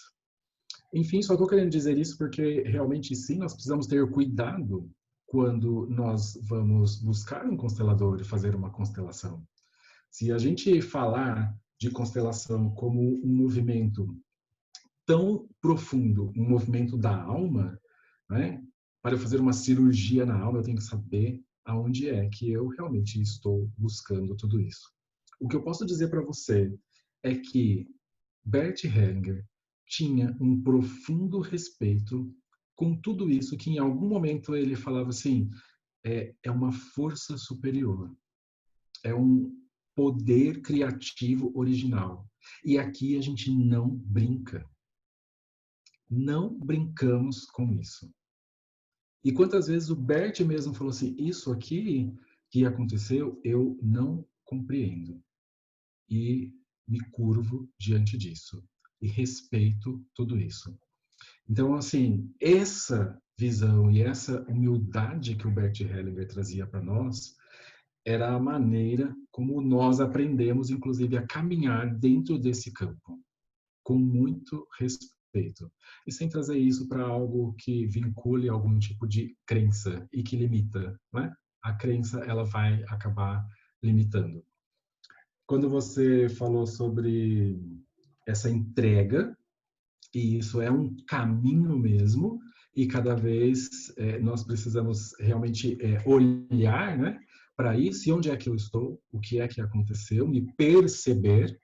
Speaker 2: Enfim, só estou querendo dizer isso porque realmente sim, nós precisamos ter cuidado quando nós vamos buscar um constelador e fazer uma constelação. Se a gente falar de constelação como um movimento tão profundo, um movimento da alma, né? Para eu fazer uma cirurgia na alma, eu tenho que saber aonde é que eu realmente estou buscando tudo isso. O que eu posso dizer para você é que Bert Hellinger tinha um profundo respeito com tudo isso que em algum momento ele falava assim, é uma força superior, é um poder criativo original. E aqui a gente não brinca. Não brincamos com isso. E quantas vezes o Bert mesmo falou assim, isso aqui que aconteceu, eu não compreendo. E me curvo diante disso. E respeito tudo isso. Então, assim, essa visão e essa humildade que o Bert Hellinger trazia para nós era a maneira como nós aprendemos, inclusive, a caminhar dentro desse campo, com muito respeito. E sem trazer isso para algo que vincule algum tipo de crença e que limita, né? A crença, ela vai acabar limitando. Quando você falou sobre essa entrega, e isso é um caminho mesmo, e cada vez nós precisamos realmente olhar, né, para isso, e onde é que eu estou, o que é que aconteceu, me perceber,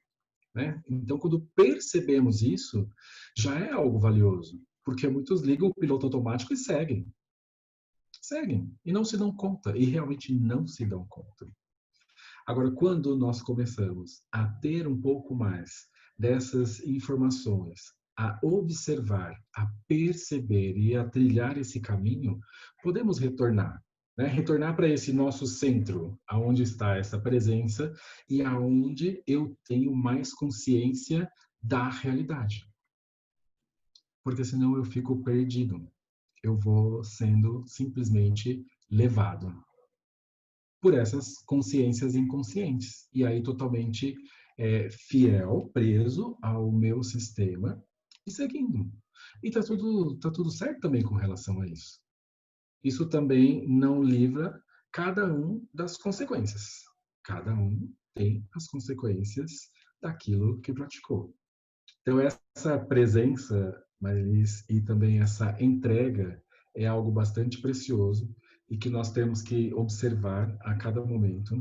Speaker 2: né? Então, quando percebemos isso, já é algo valioso, porque muitos ligam o piloto automático e seguem. Seguem, e não se dão conta, e realmente não se dão conta. Agora, quando nós começamos a ter um pouco mais dessas informações, a observar, a perceber e a trilhar esse caminho, podemos retornar. Né? Retornar para esse nosso centro, aonde está essa presença e aonde eu tenho mais consciência da realidade. Porque senão eu fico perdido. Eu vou sendo simplesmente levado por essas consciências inconscientes. E aí totalmente fiel, preso ao meu sistema e seguindo. E tá tudo certo também com relação a isso. Isso também não livra cada um das consequências. Cada um tem as consequências daquilo que praticou. Então essa presença, Marilis, e também essa entrega é algo bastante precioso e que nós temos que observar a cada momento,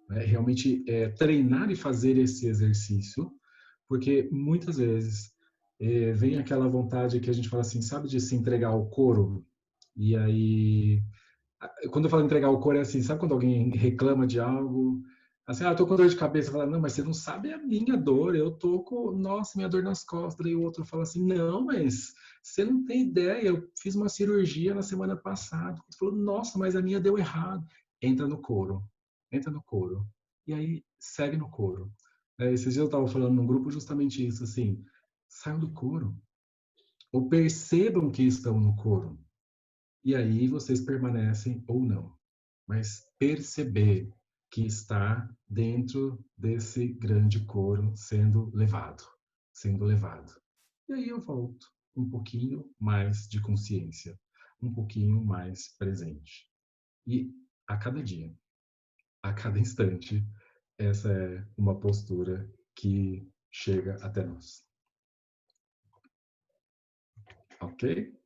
Speaker 2: né? Realmente treinar e fazer esse exercício, porque muitas vezes vem aquela vontade que a gente fala assim, sabe, de se entregar ao coro, e aí, quando eu falo entregar ao coro é assim, sabe quando alguém reclama de algo, assim, eu tô com dor de cabeça, fala, não, mas você não sabe a minha dor, eu tô com, nossa, minha dor nas costas, e o outro fala assim, não, mas você não tem ideia, eu fiz uma cirurgia na semana passada, ele falou, nossa, mas a minha deu errado, entra no coro, e aí segue no coro. Esses dias eu tava falando num grupo justamente isso, assim, saiam do coro, ou percebam que estão no coro, e aí vocês permanecem ou não. Mas perceber que está dentro desse grande coro sendo levado. E aí eu volto um pouquinho mais de consciência, um pouquinho mais presente. E a cada dia, a cada instante, essa é uma postura que chega até nós. Ok?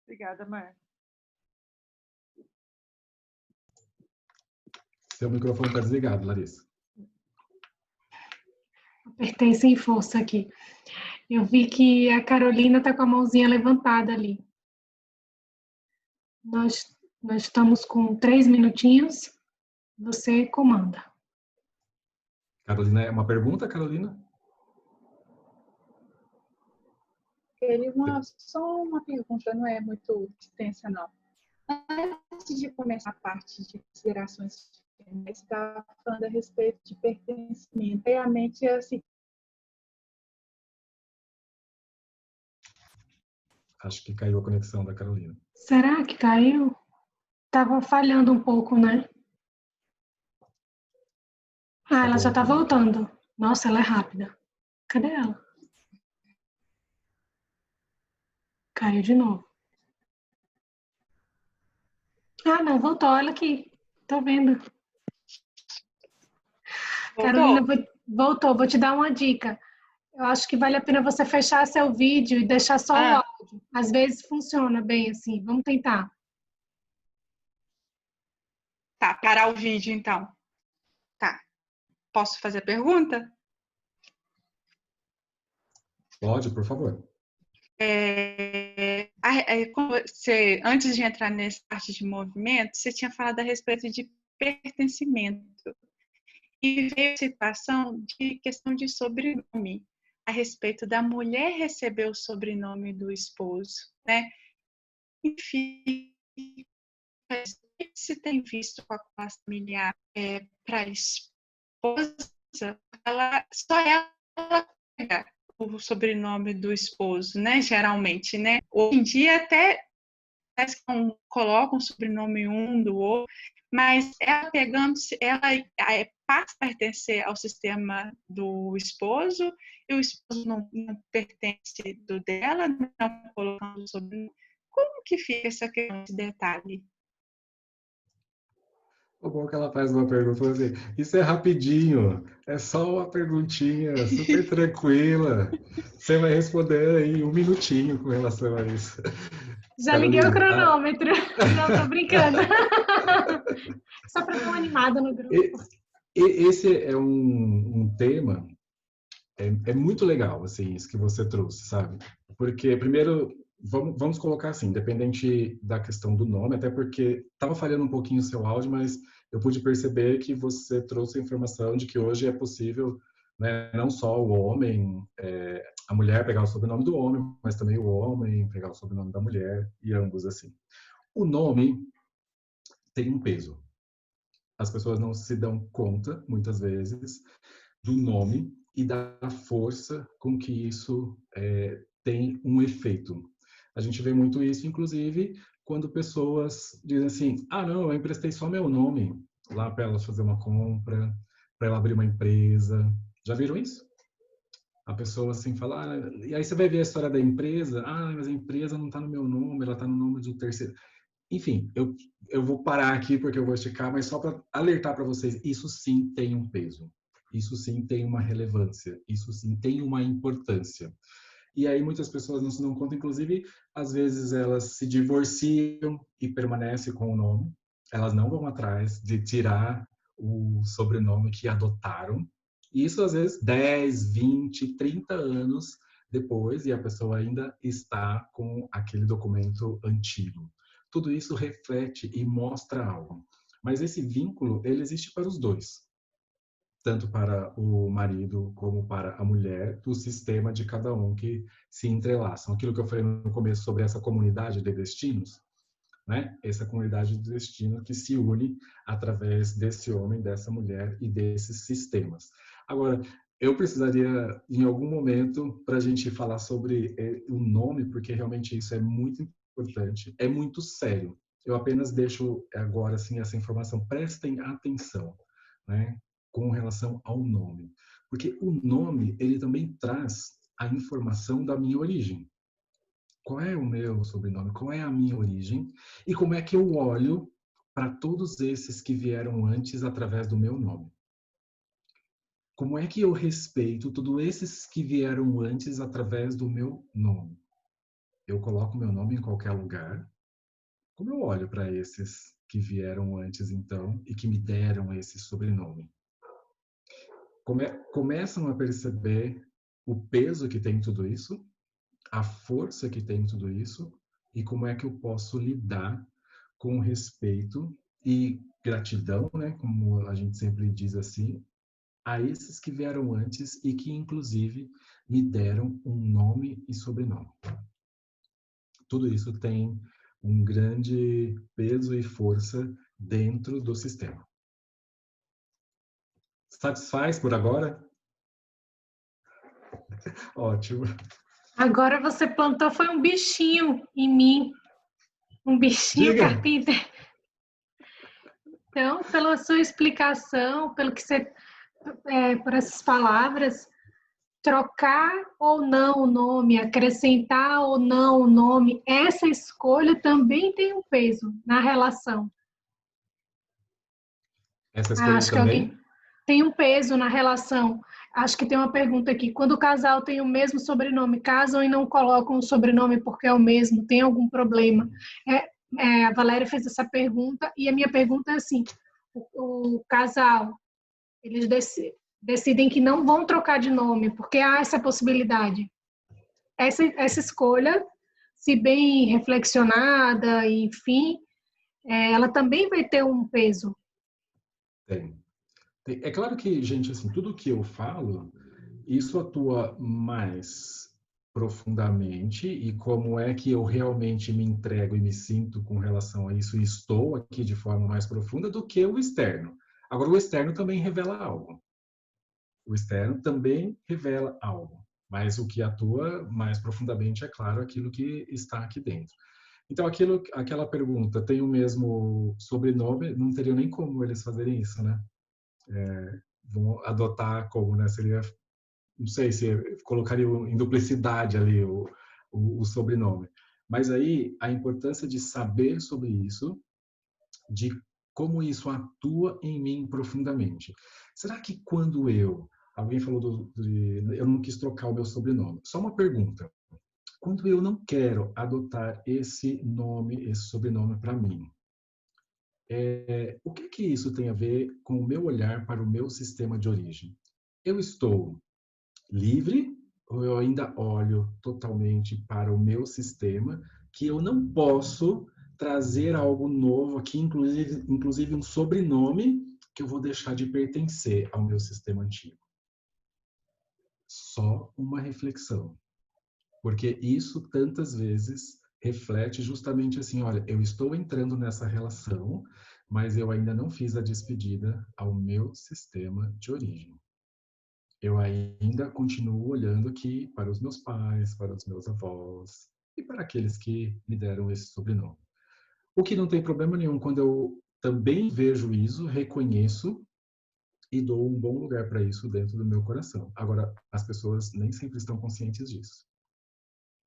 Speaker 4: Obrigada, Mar.
Speaker 2: Seu microfone está desligado, Larissa.
Speaker 1: pertence em força aqui. Eu vi que a Carolina está com a mãozinha levantada ali. Nós estamos com 3 minutinhos. Você comanda.
Speaker 2: Carolina, é uma pergunta, Carolina?
Speaker 3: Só uma pergunta, não é muito extensa, não. Antes de começar a parte de considerações finais, está falando a respeito de pertencimento. Realmente é assim.
Speaker 2: Acho que caiu a conexão da Carolina.
Speaker 1: Será que caiu? Tava falhando um pouco, né? Ah, ela já tá voltando. Nossa, ela é rápida. Cadê ela? Caiu de novo. Ah, não, voltou. Olha aqui. Tô vendo.
Speaker 3: Voltou?
Speaker 1: Carolina, voltou. Vou te dar uma dica. Eu acho que vale a pena você fechar seu vídeo e deixar só o áudio. Às vezes funciona bem assim. Vamos tentar.
Speaker 3: Tá, parar o vídeo então. Tá. Posso fazer a pergunta?
Speaker 2: Pode, por favor.
Speaker 3: Antes de entrar nessa parte de movimento, você tinha falado a respeito de pertencimento. E veio a situação de questão de sobrenome, a respeito da mulher receber o sobrenome do esposo, né? Enfim, se tem visto com a classe familiar para a esposa, só ela pega o sobrenome do esposo, né? Geralmente, né? Hoje em dia até não colocam o sobrenome um do outro, mas ela passa a pertencer ao sistema do esposo e o esposo não pertence do dela, não colocando o sobrenome. Como que fica essa questão, esse detalhe?
Speaker 2: O bom que ela faz uma pergunta assim, isso é rapidinho, é só uma perguntinha, super tranquila. Você vai responder em 1 minutinho com relação a isso.
Speaker 1: Já liguei o cronômetro. Não, tô brincando. Só para dar uma animada no grupo.
Speaker 2: Esse é um tema, é muito legal, assim, isso que você trouxe, sabe? Porque, primeiro, vamos colocar assim, independente da questão do nome, até porque estava falhando um pouquinho o seu áudio, mas eu pude perceber que você trouxe a informação de que hoje é possível, né, não só o homem, a mulher pegar o sobrenome do homem, mas também o homem pegar o sobrenome da mulher, e ambos assim. O nome tem um peso. As pessoas não se dão conta, muitas vezes, do nome e da força com que isso tem um efeito. A gente vê muito isso, inclusive, quando pessoas dizem assim, ah, não, eu emprestei só meu nome lá para ela fazer uma compra, para ela abrir uma empresa. Já viram isso? A pessoa assim fala, e aí você vai ver a história da empresa, ah, mas a empresa não está no meu nome, ela está no nome de terceiro. Enfim, eu vou parar aqui porque eu vou esticar, mas só para alertar para vocês, isso sim tem um peso. Isso sim tem uma relevância, isso sim tem uma importância. E aí muitas pessoas não se dão conta, inclusive, às vezes elas se divorciam e permanecem com o nome, elas não vão atrás de tirar o sobrenome que adotaram. E isso às vezes 10, 20, 30 anos depois e a pessoa ainda está com aquele documento antigo. Tudo isso reflete e mostra algo. Mas esse vínculo, ele existe para os dois, tanto para o marido como para a mulher, do sistema de cada um que se entrelaçam. Aquilo que eu falei no começo sobre essa comunidade de destinos, né? Essa comunidade de destino que se une através desse homem, dessa mulher e desses sistemas. Agora, eu precisaria, em algum momento, para a gente falar sobre o nome, porque realmente isso é muito importante, é muito sério. Eu apenas deixo agora assim essa informação. Prestem atenção, né? Com relação ao nome, porque o nome ele também traz a informação da minha origem. Qual é o meu sobrenome? Qual é a minha origem? E como é que eu olho para todos esses que vieram antes através do meu nome? Como é que eu respeito todos esses que vieram antes através do meu nome? Eu coloco meu nome em qualquer lugar? Como eu olho para esses que vieram antes, então, e que me deram esse sobrenome? começam a perceber o peso que tem tudo isso, a força que tem tudo isso, e como é que eu posso lidar com respeito e gratidão, né, como a gente sempre diz assim, a esses que vieram antes e que, inclusive, me deram um nome e sobrenome. Tudo isso tem um grande peso e força dentro do sistema. Satisfaz por agora? Ótimo.
Speaker 1: Agora você plantou foi um bichinho em mim, um bichinho
Speaker 2: Diga.
Speaker 1: carpinteiro. Então, pela sua explicação, pelo que você, por essas palavras, trocar ou não o nome, acrescentar ou não o nome, essa escolha também tem um peso na relação.
Speaker 2: Essa escolha
Speaker 1: Acho que
Speaker 2: também?
Speaker 1: alguém tem um peso na relação. Acho que tem uma pergunta aqui. Quando o casal tem o mesmo sobrenome, casam e não colocam o sobrenome porque é o mesmo, tem algum problema? A Valéria fez essa pergunta e a minha pergunta é assim, o casal, eles decidem que não vão trocar de nome, porque há essa possibilidade. Essa escolha, se bem reflexionada, enfim, ela também vai ter um peso.
Speaker 2: Tem. É claro que, gente, assim, tudo que eu falo, isso atua mais profundamente e como é que eu realmente me entrego e me sinto com relação a isso e estou aqui de forma mais profunda do que o externo. Agora, o externo também revela algo. O externo também revela algo, mas o que atua mais profundamente é, claro, aquilo que está aqui dentro. Então, aquela pergunta, tem o mesmo sobrenome, não teria nem como eles fazerem isso, né? Vão adotar como, né? Seria, não sei se colocaria em duplicidade ali o sobrenome. Mas aí, a importância de saber sobre isso, de como isso atua em mim profundamente. Será que quando alguém falou eu não quis trocar o meu sobrenome. Só uma pergunta. Quando eu não quero adotar esse nome, esse sobrenome para mim, o que isso tem a ver com o meu olhar para o meu sistema de origem? Eu estou livre ou eu ainda olho totalmente para o meu sistema, que eu não posso trazer algo novo aqui, inclusive um sobrenome que eu vou deixar de pertencer ao meu sistema antigo? Só uma reflexão. Porque isso tantas vezes reflete justamente assim, olha, eu estou entrando nessa relação, mas eu ainda não fiz a despedida ao meu sistema de origem. Eu ainda continuo olhando aqui para os meus pais, para os meus avós e para aqueles que me deram esse sobrenome. O que não tem problema nenhum quando eu também vejo isso, reconheço e dou um bom lugar para isso dentro do meu coração. Agora, as pessoas nem sempre estão conscientes disso.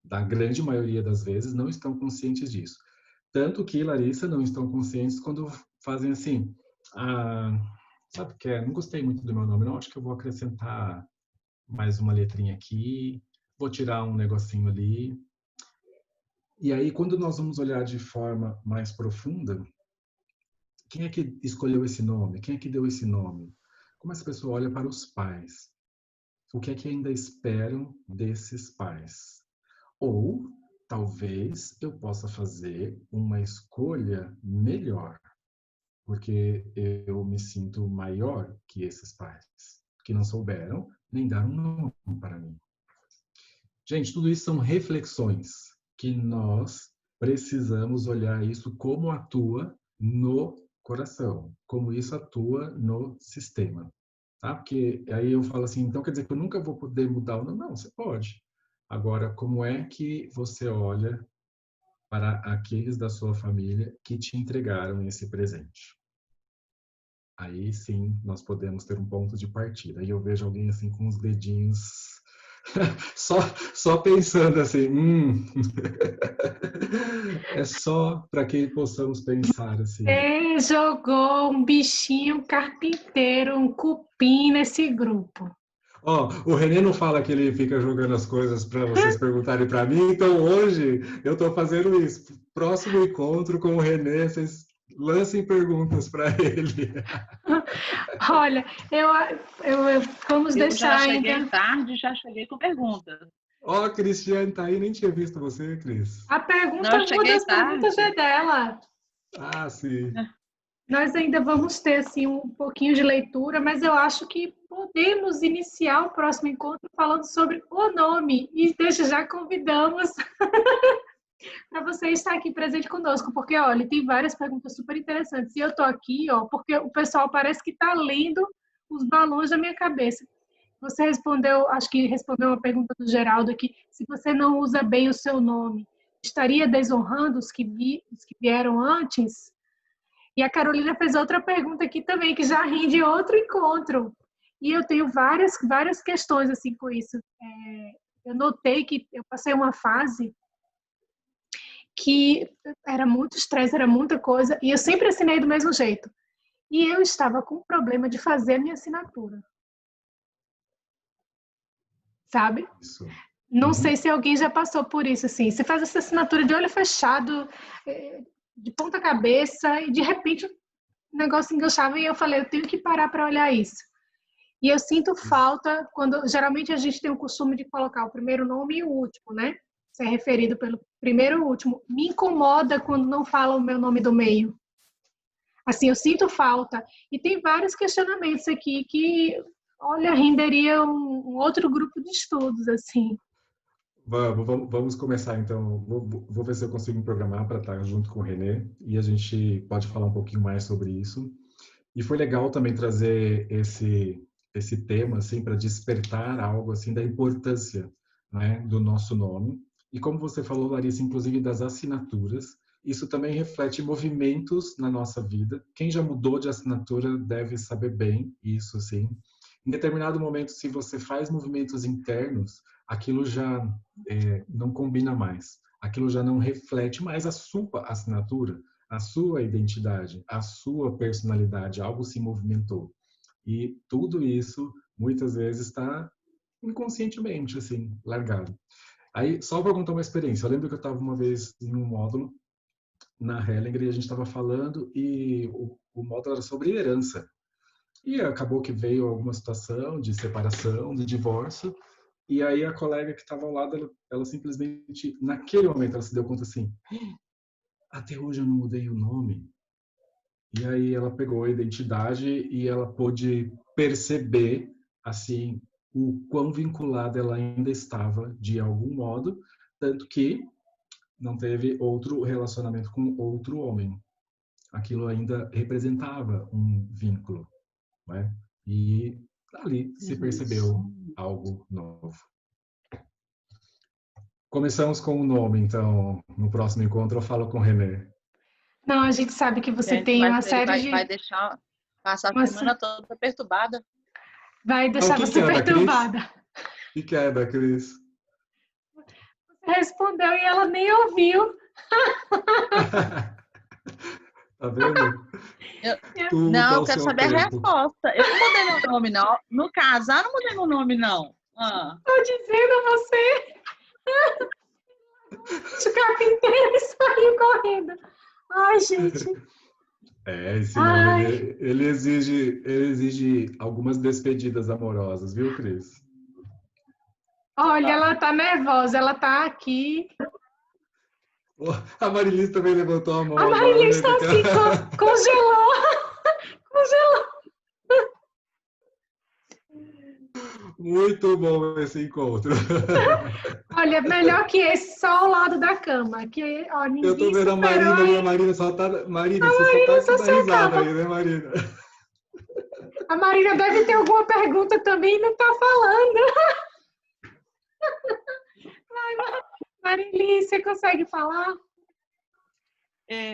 Speaker 2: Da grande maioria das vezes, não estão conscientes disso. Tanto que, Larissa, não estão conscientes quando fazem assim, sabe o que é? Não gostei muito do meu nome, não, acho que eu vou acrescentar mais uma letrinha aqui, vou tirar um negocinho ali. E aí, quando nós vamos olhar de forma mais profunda, quem é que escolheu esse nome? Quem é que deu esse nome? Como essa pessoa olha para os pais? O que é que ainda esperam desses pais? Ou, talvez, eu possa fazer uma escolha melhor, porque eu me sinto maior que esses pais, que não souberam nem dar um nome para mim. Gente, tudo isso são reflexões que nós precisamos olhar isso como atua no coração, como isso atua no sistema. Tá? Porque aí eu falo assim, então quer dizer que eu nunca vou poder mudar o nome? Não, você pode. Agora, como é que você olha para aqueles da sua família que te entregaram esse presente? Aí sim, nós podemos ter um ponto de partida. Aí eu vejo alguém assim com os dedinhos só pensando assim, é só para que possamos pensar assim.
Speaker 1: Jogou um bichinho carpinteiro, um cupim nesse grupo.
Speaker 2: O Renê não fala que ele fica jogando as coisas para vocês perguntarem para mim, então hoje eu estou fazendo isso. Próximo encontro com o Renê, vocês lancem perguntas para ele.
Speaker 1: Olha, vamos
Speaker 6: Eu
Speaker 1: deixar
Speaker 6: já cheguei
Speaker 1: ainda.
Speaker 6: tarde, já cheguei com perguntas.
Speaker 2: Ó, Cristiane tá aí, nem tinha visto você, Cris.
Speaker 1: A
Speaker 6: Não,
Speaker 1: pergunta,
Speaker 6: eu
Speaker 1: uma
Speaker 6: cheguei
Speaker 1: das perguntas é
Speaker 6: tarde.
Speaker 1: dela.
Speaker 2: Ah, sim.
Speaker 1: Nós ainda vamos ter assim um pouquinho de leitura, mas eu acho que podemos iniciar o próximo encontro falando sobre o nome e desde já convidamos para você estar aqui presente conosco, porque olha, tem várias perguntas super interessantes e eu tô aqui, ó, porque o pessoal parece que está lendo os balões da minha cabeça. Você respondeu, acho que respondeu uma pergunta do Geraldo aqui, se você não usa bem o seu nome, estaria desonrando os que vieram antes? E a Carolina fez outra pergunta aqui também, que já rende outro encontro. E eu tenho várias questões assim com isso. Eu notei que eu passei uma fase que era muito estresse, era muita coisa, e eu sempre assinei do mesmo jeito. E eu estava com o problema de fazer a minha assinatura. Sabe?
Speaker 2: Isso.
Speaker 1: Não sei se alguém já passou por isso, assim. Você faz essa assinatura de olho fechado, de ponta cabeça, e de repente o negócio enganchava e eu falei, eu tenho que parar para olhar isso. E eu sinto falta quando, geralmente a gente tem o costume de colocar o primeiro nome e o último, né? Ser referido pelo primeiro e o último. Me incomoda quando não fala o meu nome do meio. Assim, eu sinto falta. E tem vários questionamentos aqui que, olha, renderia um outro grupo de estudos, assim.
Speaker 2: Vamos começar então. Vou ver se eu consigo me programar para estar junto com o Renê e a gente pode falar um pouquinho mais sobre isso. E foi legal também trazer esse tema assim para despertar algo assim da importância, né, do nosso nome. E como você falou, Larissa, inclusive das assinaturas, isso também reflete movimentos na nossa vida. Quem já mudou de assinatura deve saber bem isso, sim. Em determinado momento, se você faz movimentos internos, aquilo já não combina mais. Aquilo já não reflete mais a sua assinatura, a sua identidade, a sua personalidade. Algo se movimentou. E tudo isso, muitas vezes, está inconscientemente, assim, largado. Aí, só para contar uma experiência. Eu lembro que eu estava uma vez em um módulo na Hellinger e a gente estava falando e o módulo era sobre herança. E acabou que veio alguma situação de separação, de divórcio, e aí a colega que estava ao lado, ela simplesmente, naquele momento, ela se deu conta assim, até hoje eu não mudei o nome. E aí ela pegou a identidade e ela pôde perceber, assim, o quão vinculada ela ainda estava de algum modo, tanto que não teve outro relacionamento com outro homem. Aquilo ainda representava um vínculo, né? E ali se percebeu algo novo. Começamos com o nome, então, no próximo encontro eu falo com o Renê.
Speaker 1: Não, a gente sabe que você
Speaker 6: Gente,
Speaker 1: tem
Speaker 6: mas
Speaker 1: uma
Speaker 6: ele
Speaker 1: série de...
Speaker 6: vai deixar passar a semana toda perturbada.
Speaker 1: Vai deixar
Speaker 2: O
Speaker 1: você
Speaker 2: é da Cris?
Speaker 1: perturbada.
Speaker 2: O que é da Cris?
Speaker 1: Você respondeu e ela nem ouviu.
Speaker 2: Tá vendo? Tudo
Speaker 6: Não, eu
Speaker 2: ao
Speaker 6: quero
Speaker 2: seu
Speaker 6: saber a
Speaker 2: tempo.
Speaker 6: resposta. Eu não mudei meu nome, não. No casar, não mudei meu nome, não.
Speaker 1: Estou dizendo a você. O carpinteiro saiu correndo. Ai, gente.
Speaker 2: Esse nome,
Speaker 1: Ai.
Speaker 2: ele exige algumas despedidas amorosas, viu, Cris?
Speaker 1: Olha, ela tá nervosa, ela tá aqui.
Speaker 2: A Marilis também levantou a mão
Speaker 1: A
Speaker 2: agora,
Speaker 1: Marília
Speaker 2: né?
Speaker 1: está assim, congelou. Congelou.
Speaker 2: Muito bom esse encontro.
Speaker 1: Olha, melhor que esse, só ao lado da cama. Que, ó,
Speaker 2: Eu tô
Speaker 1: ninguém
Speaker 2: vendo a
Speaker 1: superou
Speaker 2: Marina ali, a
Speaker 1: aí.
Speaker 2: Marina só tá. Marina, você só tá aqui
Speaker 1: Só
Speaker 2: da
Speaker 1: se
Speaker 2: risada
Speaker 1: acaba.
Speaker 2: aí, né, Marina?
Speaker 1: A Marina deve ter alguma pergunta também e não tá falando. Marili, você consegue falar?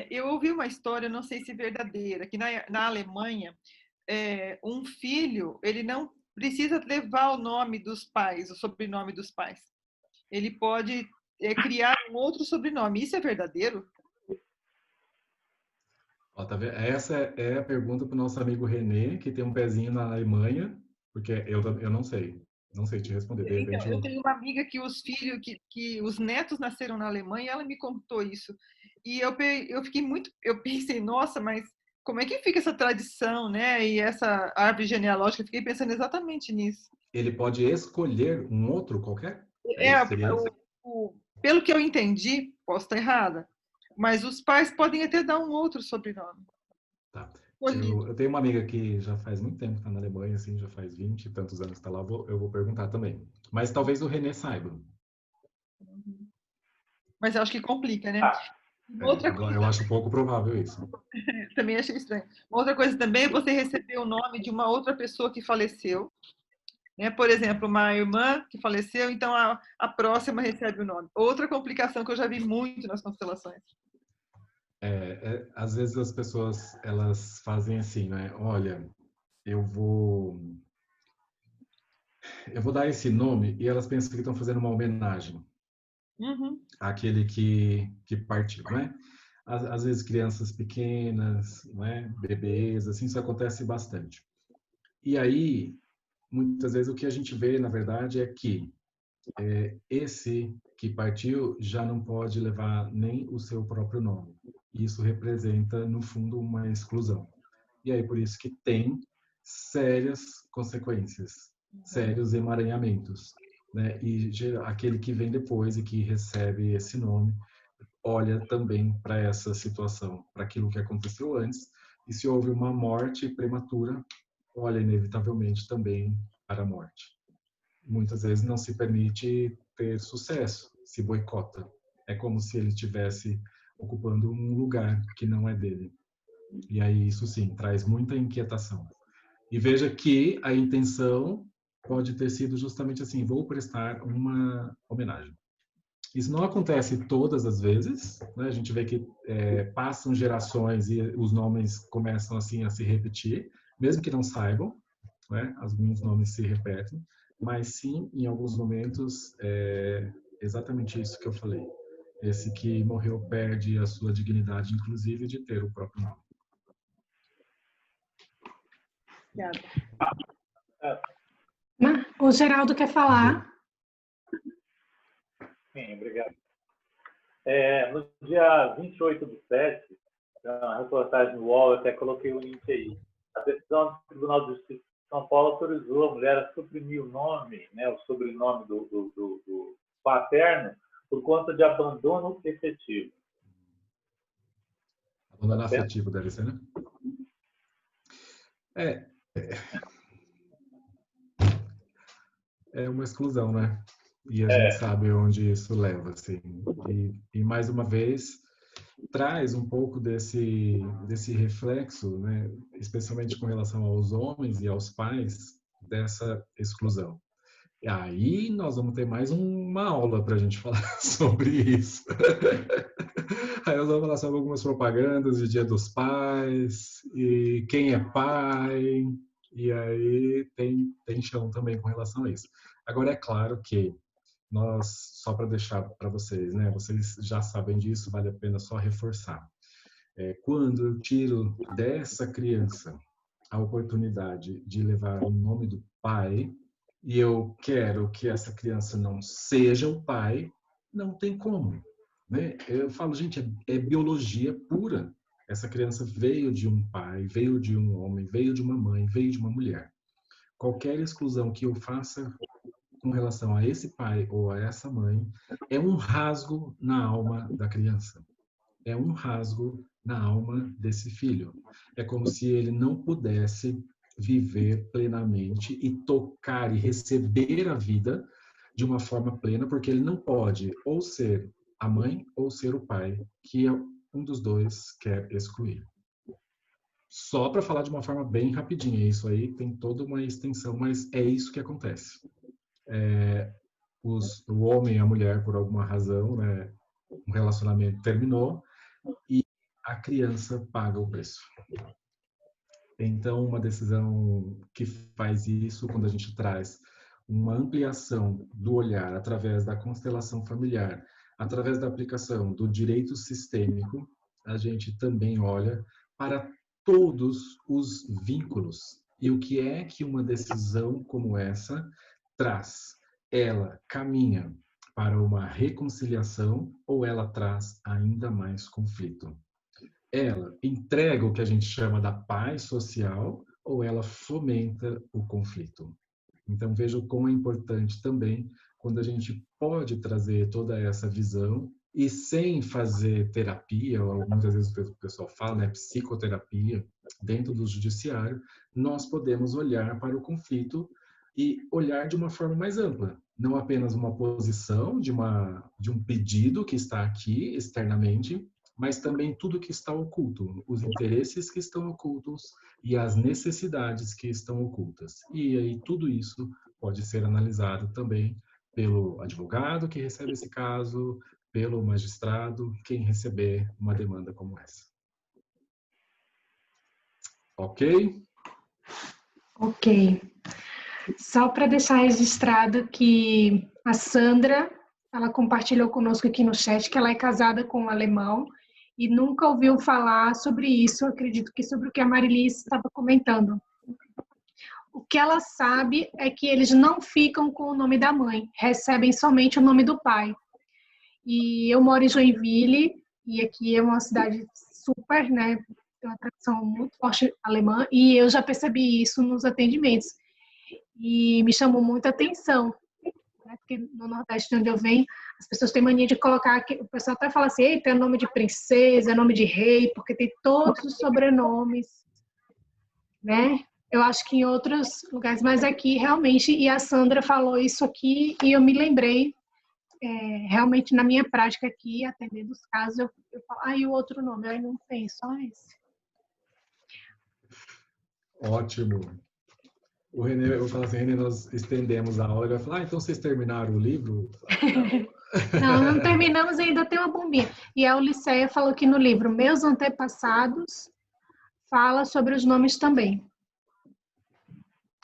Speaker 4: Eu ouvi uma história, não sei se é verdadeira, que na Alemanha, um filho, ele não precisa levar o nome dos pais, o sobrenome dos pais. Ele pode criar um outro sobrenome. Isso é verdadeiro?
Speaker 2: Ó, tá vendo? Essa é a pergunta para o nosso amigo Renê, que tem um pezinho na Alemanha, porque eu não sei. Não sei te responder, de
Speaker 4: Então,
Speaker 2: repente.
Speaker 4: eu tenho uma amiga que os filhos, que os netos nasceram na Alemanha, e ela me contou isso. E eu fiquei muito, eu pensei, nossa, mas como é que fica essa tradição, né? E essa árvore genealógica? Fiquei pensando exatamente nisso.
Speaker 2: Ele pode escolher um outro qualquer?
Speaker 4: É,
Speaker 2: Seria isso?
Speaker 4: pelo que eu entendi, posso estar errada, mas os pais podem até dar um outro sobrenome.
Speaker 2: Tá.
Speaker 4: Escolhido.
Speaker 2: Eu tenho uma amiga que já faz muito tempo que está na Alemanha, assim, já faz 20 e tantos anos que está lá, eu vou perguntar também. Mas talvez o René saiba.
Speaker 4: Mas eu acho que complica, né? Outra coisa,
Speaker 2: Eu acho pouco provável isso.
Speaker 4: também achei estranho. Outra coisa também é você receber o nome de uma outra pessoa que faleceu. Né? Por exemplo, uma irmã que faleceu, então a próxima recebe o nome. Outra complicação que eu já vi muito nas constelações.
Speaker 2: Às vezes as pessoas, elas fazem assim, né? Olha, eu vou dar esse nome, e elas pensam que estão fazendo uma homenagem
Speaker 4: Uhum.
Speaker 2: àquele que partiu, né? Às vezes crianças pequenas, né? Bebês, assim, isso acontece bastante. E aí, muitas vezes o que a gente vê, na verdade, é que esse que partiu já não pode levar nem o seu próprio nome. Isso representa, no fundo, uma exclusão. E aí, por isso que tem sérias consequências, sérios emaranhamentos, né? E aquele que vem depois e que recebe esse nome, olha também para essa situação, para aquilo que aconteceu antes. E se houve uma morte prematura, olha inevitavelmente também para a morte. Muitas vezes não se permite ter sucesso, se boicota. É como se ele estivesse ocupando um lugar que não é dele. E aí isso sim traz muita inquietação. E veja que a intenção pode ter sido justamente assim: vou prestar uma homenagem. Isso não acontece todas as vezes, né? A gente vê que passam gerações e os nomes começam assim a se repetir, mesmo que não saibam, né? Alguns nomes se repetem, mas sim, em alguns momentos, exatamente isso que eu falei. Esse que morreu perde a sua dignidade, inclusive, de ter o próprio nome.
Speaker 1: O Geraldo quer falar.
Speaker 7: Sim, obrigado. No dia 28/7, na reportagem do UOL, eu até coloquei o link aí. A decisão do Tribunal de Justiça de São Paulo autorizou a mulher a suprimir o nome, né, o sobrenome do paterno, por conta de abandono efetivo.
Speaker 2: Abandono afetivo deve ser, né? É uma exclusão, né? E a gente sabe onde isso leva, assim. E mais uma vez traz um pouco desse reflexo, né? Especialmente com relação aos homens e aos pais, dessa exclusão. E aí nós vamos ter mais uma aula para a gente falar sobre isso. Aí nós vamos falar sobre algumas propagandas de Dia dos Pais, e quem é pai, e aí tem chão também com relação a isso. Agora, é claro que nós, só para deixar para vocês, né? Vocês já sabem disso, vale a pena só reforçar. Quando eu tiro dessa criança a oportunidade de levar o nome do pai, e eu quero que essa criança não seja o pai, não tem como, né? Eu falo, gente, é biologia pura. Essa criança veio de um pai, veio de um homem, veio de uma mãe, veio de uma mulher. Qualquer exclusão que eu faça com relação a esse pai ou a essa mãe é um rasgo na alma da criança. É um rasgo na alma desse filho. É como se ele não pudesse viver plenamente e tocar e receber a vida de uma forma plena, porque ele não pode ou ser a mãe ou ser o pai, que um dos dois quer excluir. Só para falar de uma forma bem rapidinha, isso aí tem toda uma extensão, mas é isso que acontece. O homem e a mulher, por alguma razão, né, um relacionamento terminou e a criança paga o preço. Então, uma decisão que faz isso, quando a gente traz uma ampliação do olhar através da constelação familiar, através da aplicação do direito sistêmico, a gente também olha para todos os vínculos. E o que é que uma decisão como essa traz? Ela caminha para uma reconciliação ou ela traz ainda mais conflito? ela entrega o que a gente chama da paz social ou ela fomenta o conflito. Então, veja como é importante também quando a gente pode trazer toda essa visão e sem fazer terapia, ou muitas vezes o pessoal fala, né, psicoterapia, dentro do judiciário, nós podemos olhar para o conflito e olhar de uma forma mais ampla. Não apenas uma posição de um pedido que está aqui externamente, mas também tudo que está oculto, os interesses que estão ocultos e as necessidades que estão ocultas. E aí tudo isso pode ser analisado também pelo advogado que recebe esse caso, pelo magistrado, quem receber uma demanda como essa. Ok?
Speaker 1: Ok. Só para deixar registrado que a Sandra, ela compartilhou conosco aqui no chat que ela é casada com um alemão e nunca ouviu falar sobre isso, acredito que sobre o que a Marilis estava comentando. O que ela sabe é que eles não ficam com o nome da mãe, recebem somente o nome do pai. E eu moro em Joinville, e aqui é uma cidade super, né, tem uma tradição muito forte alemã, e eu já percebi isso nos atendimentos. E me chamou muita atenção, né, porque no Nordeste, onde eu venho, as pessoas têm mania de colocar, o pessoal até fala assim, eita, é nome de princesa, é nome de rei, porque tem todos os sobrenomes, né? Eu acho que em outros lugares, mas aqui realmente, e a Sandra falou isso aqui, e eu me lembrei, realmente na minha prática aqui, atendendo os casos, eu falo, e o outro nome? Aí não tem, só esse.
Speaker 2: Ótimo. O Renê, eu falo assim, Renê, nós estendemos a aula, ele vai falar, então vocês terminaram o livro?
Speaker 1: Não terminamos ainda, tem uma bombinha. E a Ulisseia falou que no livro Meus Antepassados fala sobre os nomes também.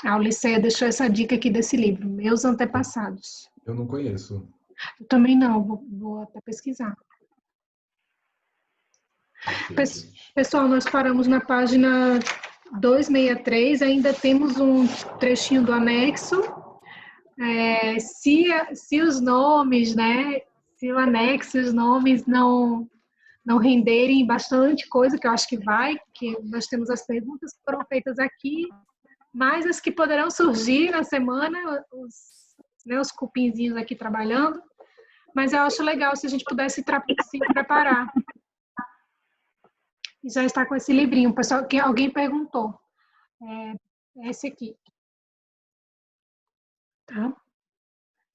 Speaker 1: A Ulisseia deixou essa dica aqui desse livro, Meus Antepassados.
Speaker 2: Eu não conheço.
Speaker 1: Eu também não, vou até pesquisar. Pessoal, nós paramos na página 263, ainda temos um trechinho do anexo. Se os nomes, né, se o anexo, os nomes não renderem bastante coisa, que eu acho que vai, que nós temos as perguntas que foram feitas aqui, mais as que poderão surgir na semana, os cupinzinhos aqui trabalhando, mas eu acho legal se a gente pudesse se preparar. E já está com esse livrinho, pessoal, que alguém perguntou. É esse aqui. Tá?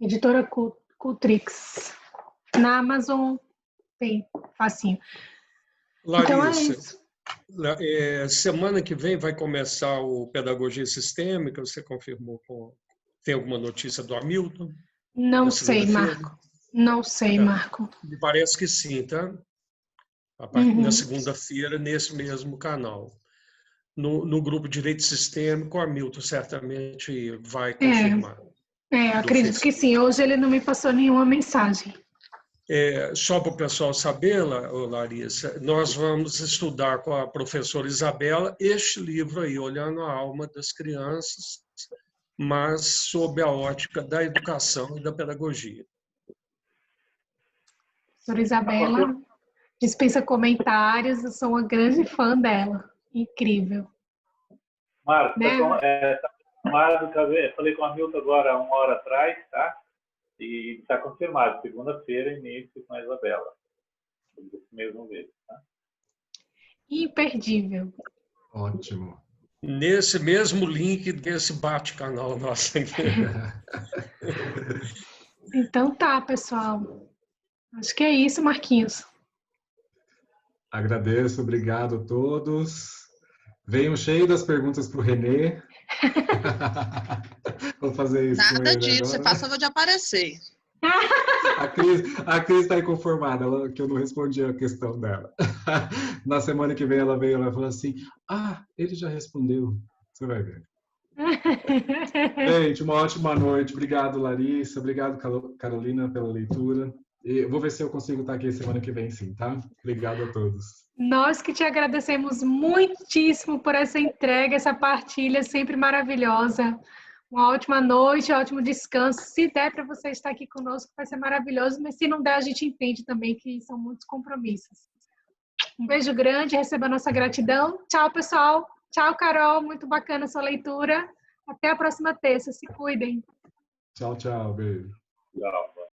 Speaker 1: Editora Cultrix. Na Amazon tem, facinho.
Speaker 5: Larissa,
Speaker 1: então é isso.
Speaker 5: Semana que vem vai começar o Pedagogia Sistêmica, você confirmou? Tem alguma notícia do Hamilton?
Speaker 1: Não sei, Marco. Não sei, Marco.
Speaker 5: Me parece que sim, tá? Na segunda-feira, nesse mesmo canal. No grupo Direito Sistêmico, o Hamilton certamente vai confirmar.
Speaker 1: Acredito que sim. Hoje ele não me passou nenhuma mensagem.
Speaker 5: Só para o pessoal saber, Larissa, nós vamos estudar com a professora Isabela este livro aí, Olhando a Alma das Crianças, mas sob a ótica da educação e da pedagogia.
Speaker 1: Professora Isabela dispensa comentários, eu sou uma grande fã dela. Incrível.
Speaker 7: Marco, né? Falei com a Hamilton agora 1 hora atrás, tá? E está confirmado, segunda-feira, início com a Isabela. Desse mesmo mês, tá?
Speaker 1: Imperdível.
Speaker 2: Ótimo.
Speaker 5: Nesse mesmo link desse bate-canal nosso.
Speaker 1: Então tá, pessoal. Acho que é isso, Marquinhos.
Speaker 2: Agradeço, obrigado a todos. Venham cheio das perguntas para o Renê. Vou fazer isso.
Speaker 6: Nada disso, você faz favor de aparecer.
Speaker 2: A Cris está inconformada, que eu não respondi a questão dela. Na semana que vem ela veio e falou assim, ele já respondeu. Você vai ver. Gente, uma ótima noite. Obrigado, Larissa. Obrigado, Carolina, pela leitura. E vou ver se eu consigo estar aqui semana que vem, sim, tá? Obrigado a todos.
Speaker 1: Nós que te agradecemos muitíssimo por essa entrega, essa partilha sempre maravilhosa. Uma ótima noite, um ótimo descanso. Se der para você estar aqui conosco, vai ser maravilhoso, mas se não der, a gente entende também que são muitos compromissos. Um beijo grande, receba a nossa gratidão. Tchau, pessoal. Tchau, Carol. Muito bacana a sua leitura. Até a próxima terça. Se cuidem.
Speaker 2: Tchau, tchau. Beijo.
Speaker 7: Tchau.